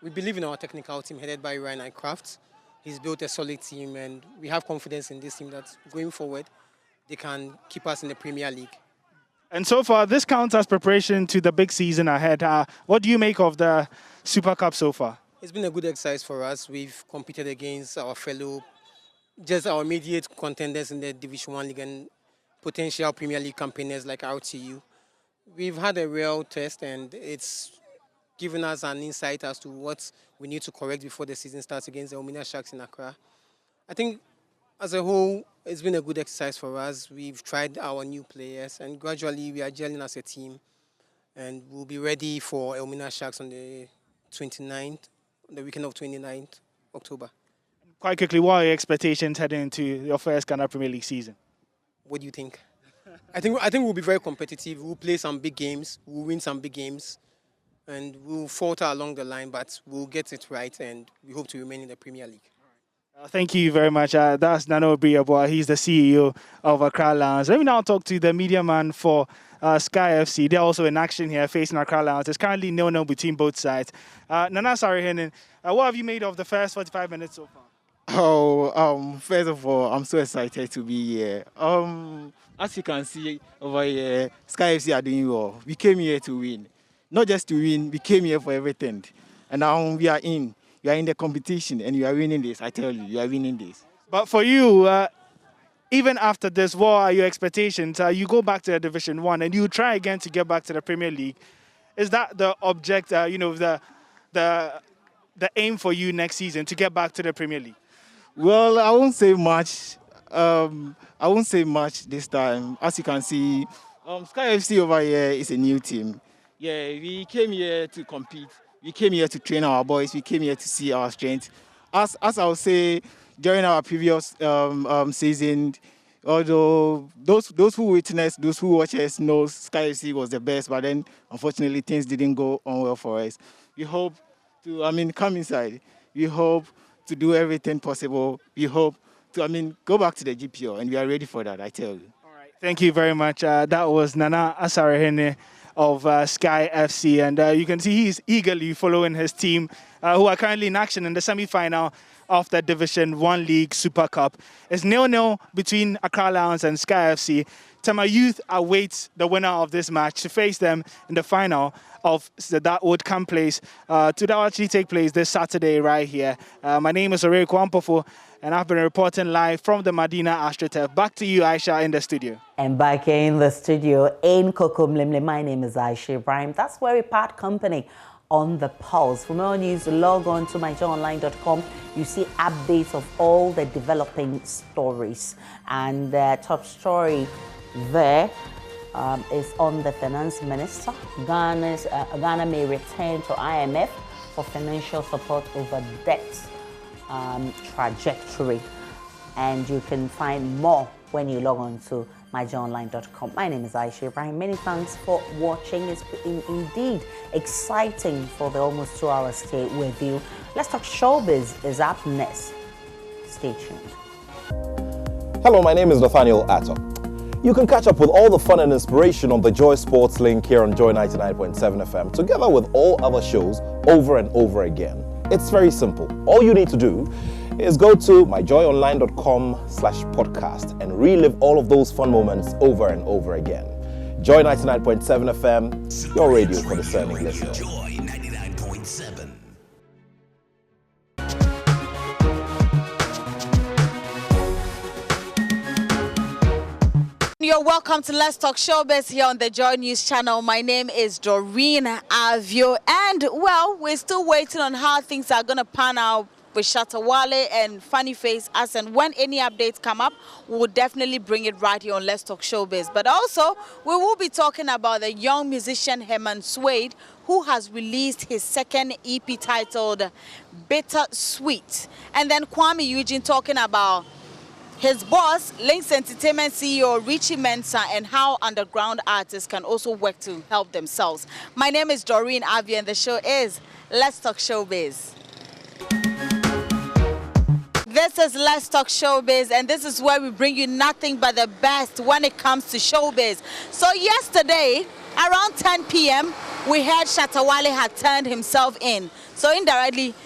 we believe in our technical team headed by Ryan Aircraft. He's built a solid team, and we have confidence in this team that going forward, they can keep us in the Premier League. And so far, this counts as preparation to the big season ahead. What do you make of the Super Cup so far? It's been a good exercise for us. We've competed against our our immediate contenders in the Division 1 League and potential Premier League campaigners like RTU. We've had a real test, and it's given us an insight as to what we need to correct before the season starts against the Omnia Sharks in Accra. I think as a whole, it's been a good exercise for us. We've tried our new players, and gradually we are gelling as a team, and we'll be ready for Omnia Sharks on the 29th, the weekend of 29th October. Quite quickly, what are your expectations heading into your first Ghana Premier League season? What do you think? I think we'll be very competitive. We'll play some big games. We'll win some big games. And we'll falter along the line, but we'll get it right, and we hope to remain in the Premier League. Thank you very much. That's Nano Briabwa. He's the CEO of Accra Lions. Let me now talk to the media man for Sky FC. They're also in action here facing Accra Lions. There's currently 0-0 between both sides. Nana Sarihenen, what have you made of the first 45 minutes so far? First of all, I'm so excited to be here. As you can see over here, Sky FC are doing well. We came here to win. Not just to win, we came here for everything. And now we are in the competition, and you are winning this. I tell you, you are winning this. But for you, even after this, what are your expectations? You go back to the Division 1 and you try again to get back to the Premier League. Is that the object, the aim for you next season, to get back to the Premier League? Well, I won't say much. I won't say much this time. As you can see, Sky FC over here is a new team. Yeah, we came here to compete. We came here to train our boys. We came here to see our strength. As I would say, during our previous season, although those who witnessed, those who watch us know Sky FC was the best, but then unfortunately things didn't go on well for us. We hope to, come inside. We hope to do everything possible. We hope to, go back to the GPO, and we are ready for that, I tell you. All right. Thank you very much. That was Nana Asarehene of Sky FC, and you can see he's eagerly following his team, who are currently in action in the semi-final of the Division 1 League Super Cup. It's 0-0 between Accra Lions and Sky FC. Tema Youth awaits the winner of this match to face them in the final of that would take place this Saturday right here. My name is Ore Kwampofo, and I've been reporting live from the Medina AstroTurf. Back to you, Aisha, in the studio. And back here in the studio in Kokomlimle, my name is Aisha Ibrahim. That's where we part company on the pulse. For more news, log on to myjoyonline.com. You see updates of all the developing stories. And the top story there is on the finance minister. Ghana may return to IMF for financial support over debt trajectory. And you can find more when you log on to myjoyonline.com. My name is Aisha Ibrahim. Many thanks for watching. It's been indeed exciting for the almost 2 hours stay with you. Let's Talk Showbiz is up next. Stay tuned. Hello, my name is Nathaniel Atto. You can catch up with all the fun and inspiration on the Joy Sports link here on Joy 99.7 FM, together with all other shows over and over again. It's very simple. All you need to do is go to myjoyonline.com/podcast and relive all of those fun moments over and over again. Joy 99.7 FM, your radio for discerning listeners. Joy 99.7. You're welcome to Let's Talk Showbiz here on the Joy News channel. My name is Doreen Avio, and well, we're still waiting on how things are going to pan out with Shatta, Wali and Funny Face Us, and when any updates come up, we will definitely bring it right here on Let's Talk Showbiz. But also, we will be talking about the young musician Herman Suede, who has released his second EP titled Bitter Sweet. And then Kwame Eugene talking about his boss, Links Entertainment CEO Richie Mensah, and how underground artists can also work to help themselves. My name is Doreen Avia, and the show is Let's Talk Showbiz. The This is Let's Talk Showbiz, and this is where we bring you nothing but the best when it comes to showbiz. So yesterday, around 10 p.m., we heard Shatta Wali had turned himself in. So indirectly,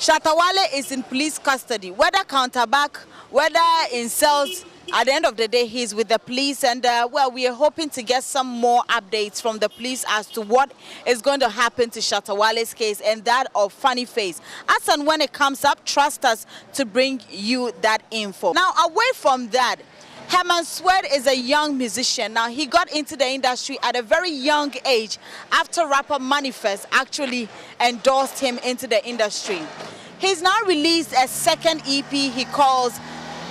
Shatta Wali is in police custody, whether counterback, whether in cells. At the end of the day, he's with the police, and well, we are hoping to get some more updates from the police as to what is going to happen to Shatta Wali's case and that of Funny Face. As and when it comes up, trust us to bring you that info. Now, away from that, Herman Swed is a young musician. Now, he got into the industry at a very young age after rapper Manifest actually endorsed him into the industry. He's now released a second EP he calls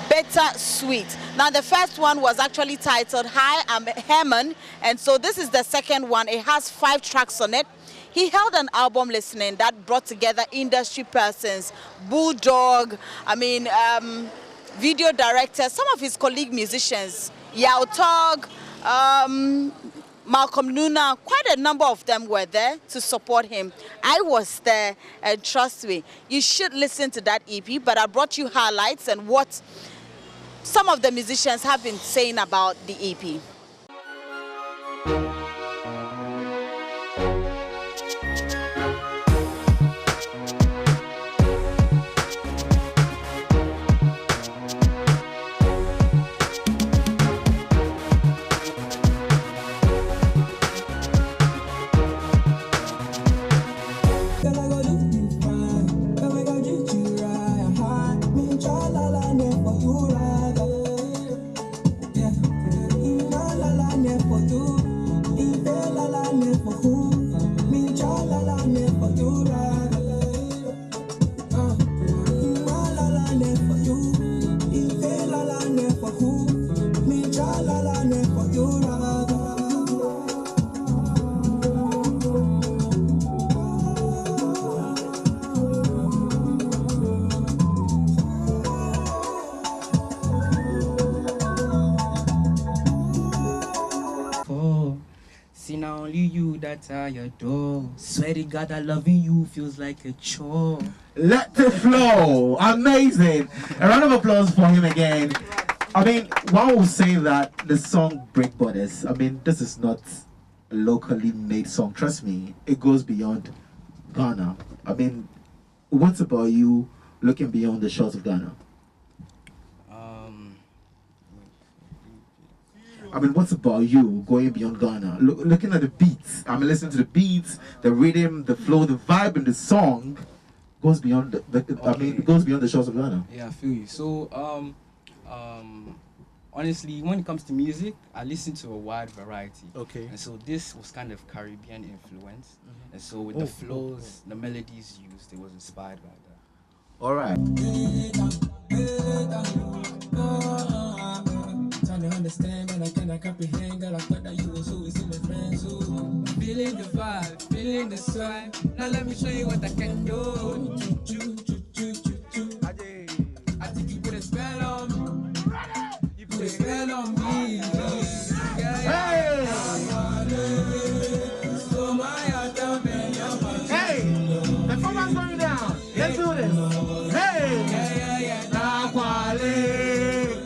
Better Sweet. Now, the first one was actually titled Hi, I'm Herman, and so this is the second one. It has 5 tracks on it. He held an album listening that brought together industry persons, Bulldog, video directors, some of his colleague musicians, Yao Tog, Malcolm Luna, quite a number of them were there to support him. I was there, and trust me, you should listen to that EP, but I brought you highlights and what some of the musicians have been saying about the EP. See now only you that I adore. Swear to God that loving you feels like a chore. Let it flow. Amazing. A round of applause for him again. I mean, one will say that the song Break Borders, I mean, this is not a locally made song. Trust me, it goes beyond Ghana. I mean, what's about you looking beyond the shores of Ghana? I mean, what's about you going beyond Ghana? Looking at the beats, I mean, listening to the beats, the rhythm, the flow, the vibe in the song goes beyond it goes beyond the shores of Ghana. Yeah, I feel you. So, honestly, when it comes to music, I listen to a wide variety. Okay. And so this was kind of Caribbean influence. And so with the flows, the melodies used, it was inspired by that. All right. Trying to understand, and I cannot comprehend. Girl, I thought that you was always in my friends. Feeling the vibe, feeling the swag. Now let me show you what I can do. I think you put a spell on me. You put a spell on me. Hey! Hey! The performance going down. Let's do this. Hey!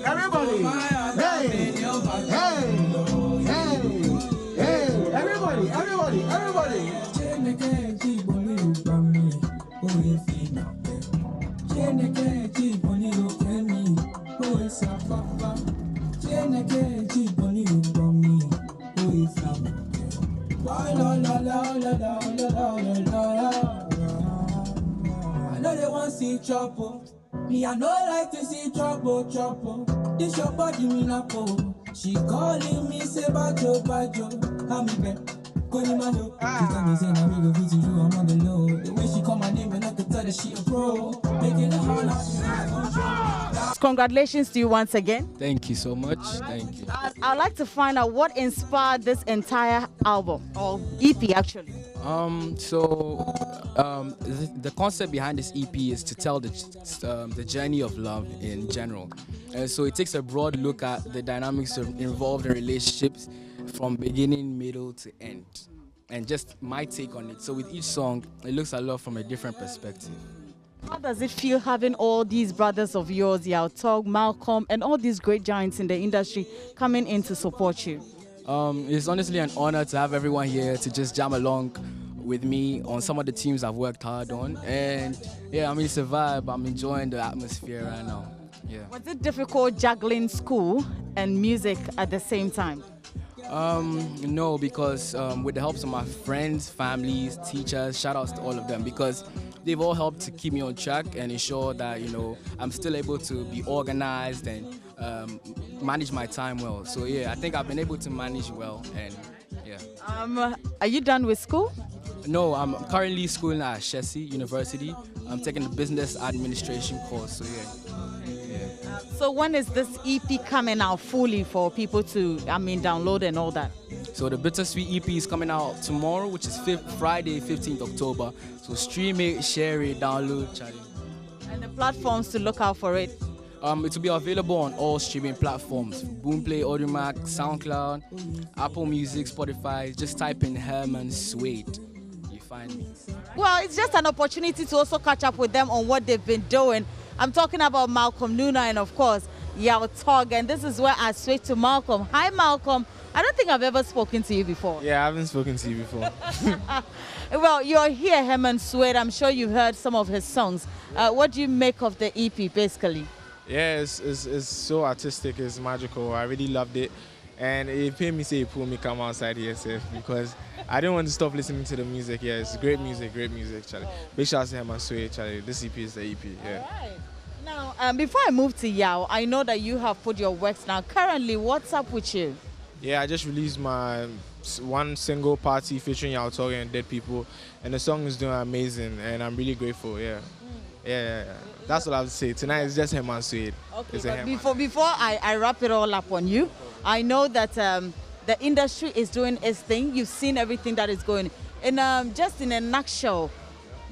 Everybody! Everybody! I know they want to see trouble. Me, I know like to see trouble. This your body, me na po. She calling me, say bajo. I'm in Konimano. She tell me, say, now we go visit you, I'm on the low. The way she call my name, and I can tell that she a pro. Making it hard. Congratulations to you once again. Thank you so much. Thank you. I'd like to find out what inspired this entire album, or EP actually. The concept behind this EP is to tell the journey of love in general. And so it takes a broad look at the dynamics involved in relationships from beginning, middle to end. And just my take on it. So with each song, it looks a lot from a different perspective. How does it feel having all these brothers of yours, Yao Tog, Malcolm, and all these great giants in the industry coming in to support you? It's honestly an honor to have everyone here to just jam along with me on some of the teams I've worked hard on. And yeah, I mean, it's a vibe. I'm enjoying the atmosphere right now. Yeah. Was it difficult juggling school and music at the same time? No, because with the help of my friends, families, teachers, shout outs to all of them, because they've all helped to keep me on track and ensure that, you know, I'm still able to be organized and manage my time well. So yeah, I think I've been able to manage well, and yeah. Are you done with school? No, I'm currently schooling at Shatta University. I'm taking a business administration course, so yeah. So when is this EP coming out fully for people to, download and all that? So the Bittersweet EP is coming out tomorrow, which is Friday, 15th October. So stream it, share it, download, Charlie. And the platforms to look out for it? It will be available on all streaming platforms: Boomplay, Audiomack, SoundCloud, Apple Music, Spotify. Just type in Herman Suede. You find me. Well, it's just an opportunity to also catch up with them on what they've been doing. I'm talking about Malcolm Luna and, of course, Yao Tog. And this is where I switch to Malcolm. Hi, Malcolm. I don't think I've ever spoken to you before. Yeah, I haven't spoken to you before. Well, you're here, Herman Suede. I'm sure you've heard some of his songs. What do you make of the EP, basically? Yeah, it's so artistic, it's magical. I really loved it. And it made me say it pulled me come outside here, safe, because I didn't want to stop listening to the music. Yeah, it's great music, Charlie. Big shout out to Herman Suede, Charlie. This EP is the EP, yeah. All right. Now, before I move to Yao, I know that you have put your works now. Currently, what's up with you? Yeah, I just released my one single party featuring Yao Tog and Dead People, and the song is doing amazing, and I'm really grateful, yeah. Yeah. That's what I would say. Tonight is just Herman Suede. Okay, but before I wrap it all up on you, I know that the industry is doing its thing. You've seen everything that is going. And just in a nutshell,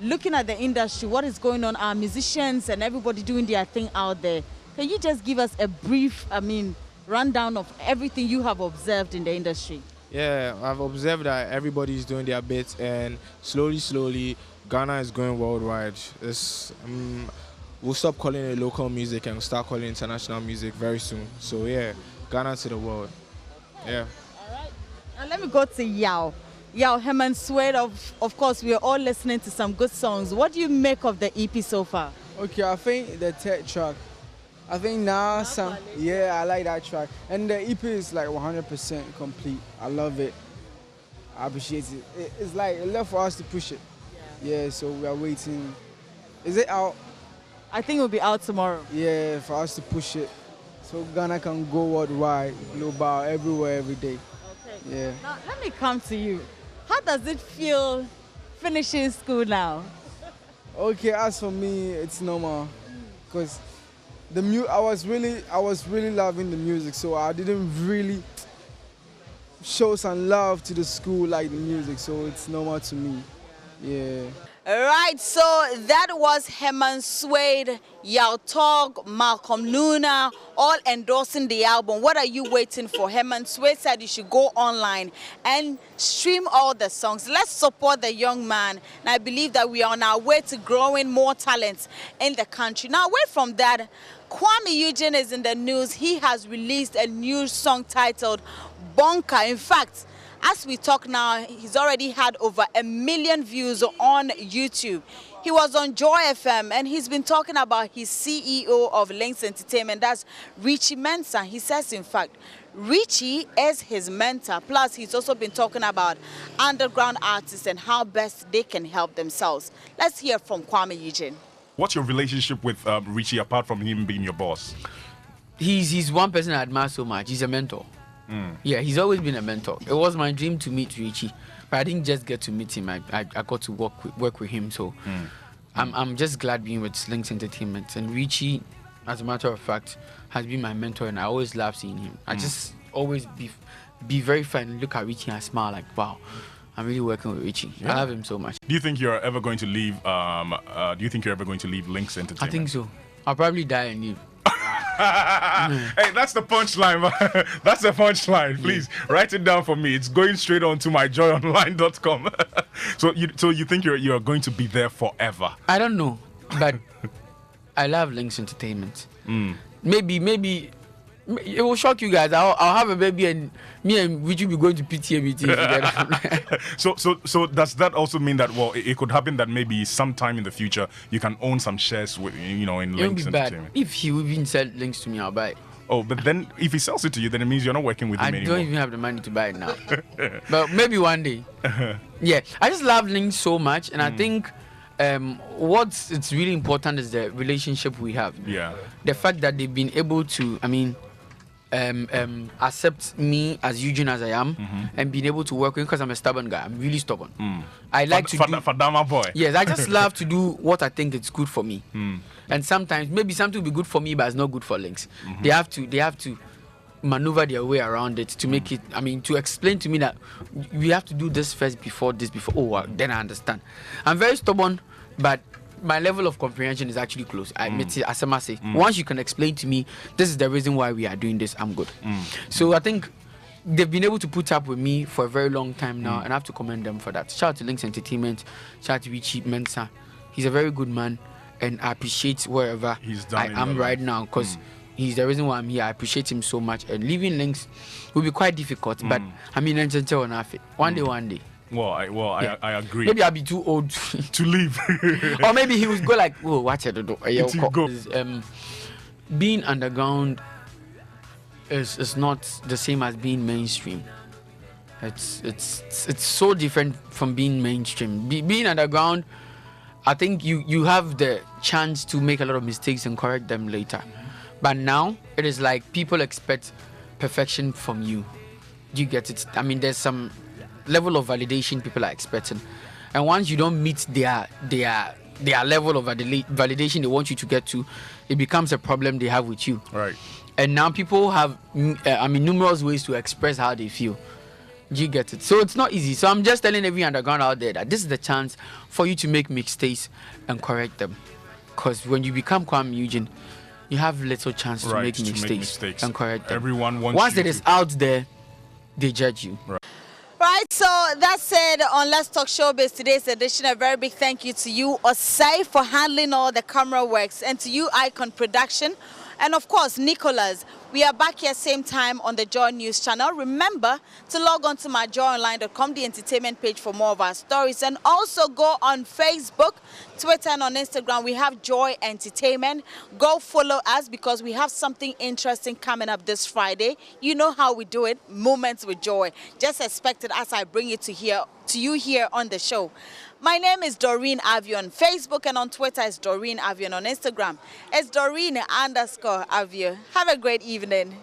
looking at the industry, what is going on, our musicians and everybody doing their thing out there. Can you just give us a brief, rundown of everything you have observed in the industry? Yeah, I've observed that everybody's doing their bit, and slowly, Ghana is going worldwide. We'll stop calling it local music and start calling it international music very soon. So yeah, Ghana to the world. Yeah. All right. Now let me go to Yao. Yao, Herman Suede, of course, we are all listening to some good songs. What do you make of the EP so far? Okay, I think the third track. I think now yeah, I like that track. And the EP is like 100% complete. I love it. I appreciate it. It's like left for us to push it. Yeah, so we are waiting. Is it out? I think it will be out tomorrow. Yeah, for us to push it. So Ghana can go worldwide, global, everywhere, every day. Okay. Yeah. Now, let me come to you. How does it feel finishing school now? Okay, as for me, it's normal. Because I was really loving the music, so I didn't really show some love to the school like the music, so it's normal to me. Yeah. All right, so that was Herman Suede, Yao Tog, Malcolm Luna, all endorsing the album. What are you waiting for? Herman Suede said you should go online and stream all the songs. Let's support the young man. And I believe that we are on our way to growing more talents in the country. Now, away from that, Kwame Eugene is in the news. He has released a new song titled Bonka. In fact, as we talk now, he's already had over 1 million views on YouTube. He was on Joy FM and he's been talking about his CEO of Links Entertainment, that's Richie Mensah. He says, in fact, Richie is his mentor. Plus, he's also been talking about underground artists and how best they can help themselves. Let's hear from Kwame Eugene. What's your relationship with Richie apart from him being your boss? He's one person I admire so much. He's a mentor. Yeah, he's always been a mentor. It was my dream to meet Richie, but I didn't just get to meet him. I got to work with him. So I'm just glad being with Links Entertainment. And Richie, as a matter of fact, has been my mentor, and I always love seeing him. I just always be very fun, look at Richie and smile like, wow, I'm really working with Richie. Yeah. I love him so much. Do you think you're ever going to leave? Links Entertainment? I think so. I'll probably die and leave. Hey, that's the punchline. That's the punchline. Please write it down for me. It's going straight on to my joyonline.com. So you think you're going to be there forever? I don't know. but I love Links Entertainment. Maybe it will shock you guys. I'll have a baby and me and Richie be going to PTA meetings together. So does that also mean that, well, it could happen that maybe sometime in the future you can own some shares with, in Links Entertainment? If he will even sell Links to me, I'll buy it. Oh, but then if he sells it to you, then it means you're not working with him anymore. I don't even have the money to buy it now. But maybe one day. Yeah, I just love Links so much, and I think it's really important is the relationship we have. Yeah. The fact that they've been able to, accept me as Eugene as I am, and being able to work with, because I'm a stubborn guy. I'm really stubborn. I like to do... Fadama boy. Yes, I just love to do what I think is good for me. And sometimes, maybe something will be good for me, but it's not good for Links. They have to maneuver their way around it to make it, to explain to me that we have to do this first before this, then I understand. I'm very stubborn, but my level of comprehension is actually close. I admit it, as I must say. Once you can explain to me, this is the reason why we are doing this, I'm good. So I think they've been able to put up with me for a very long time now, and I have to commend them for that. Shout out to Links Entertainment, shout out to Richie Mensah. He's a very good man, and I appreciate wherever I am right now, because he's the reason why I'm here. I appreciate him so much, and leaving Links will be quite difficult, but one day. Well, I agree. Maybe I'll be too old to leave. Or maybe he would go like, oh, watch it. Being underground is not the same as being mainstream. It's so different from being mainstream. Being underground, I think you have the chance to make a lot of mistakes and correct them later. But now, it is like people expect perfection from you. Do you get it? There's some level of validation people are expecting, and once you don't meet their level of validation they want you to get to, it becomes a problem they have with you. Right. And now people have numerous ways to express how they feel. Do you get it? So it's not easy. So I'm just telling every underground out there that this is the chance for you to make mistakes and correct them, because when you become Kwame Eugene, you have little chance to make mistakes and correct them. Everyone wants once it is out there, they judge you. Right, so that's it on Let's Talk Showbiz today's edition. A very big thank you to you, Osei, for handling all the camera works, and to you, Icon Production, and of course, Nicholas. We are back here same time on the Joy News channel. Remember to log on to myjoyonline.com, the entertainment page, for more of our stories, and also go on Facebook, Twitter, and on Instagram. We have Joy Entertainment. Go follow us, because we have something interesting coming up this Friday. You know how we do it, Moments with Joy. Just expect it as I bring it to you here on the show. My name is Doreen Avio on Facebook, and on Twitter it's Doreen Avio, and on Instagram it's Doreen_Avio. Have a great evening.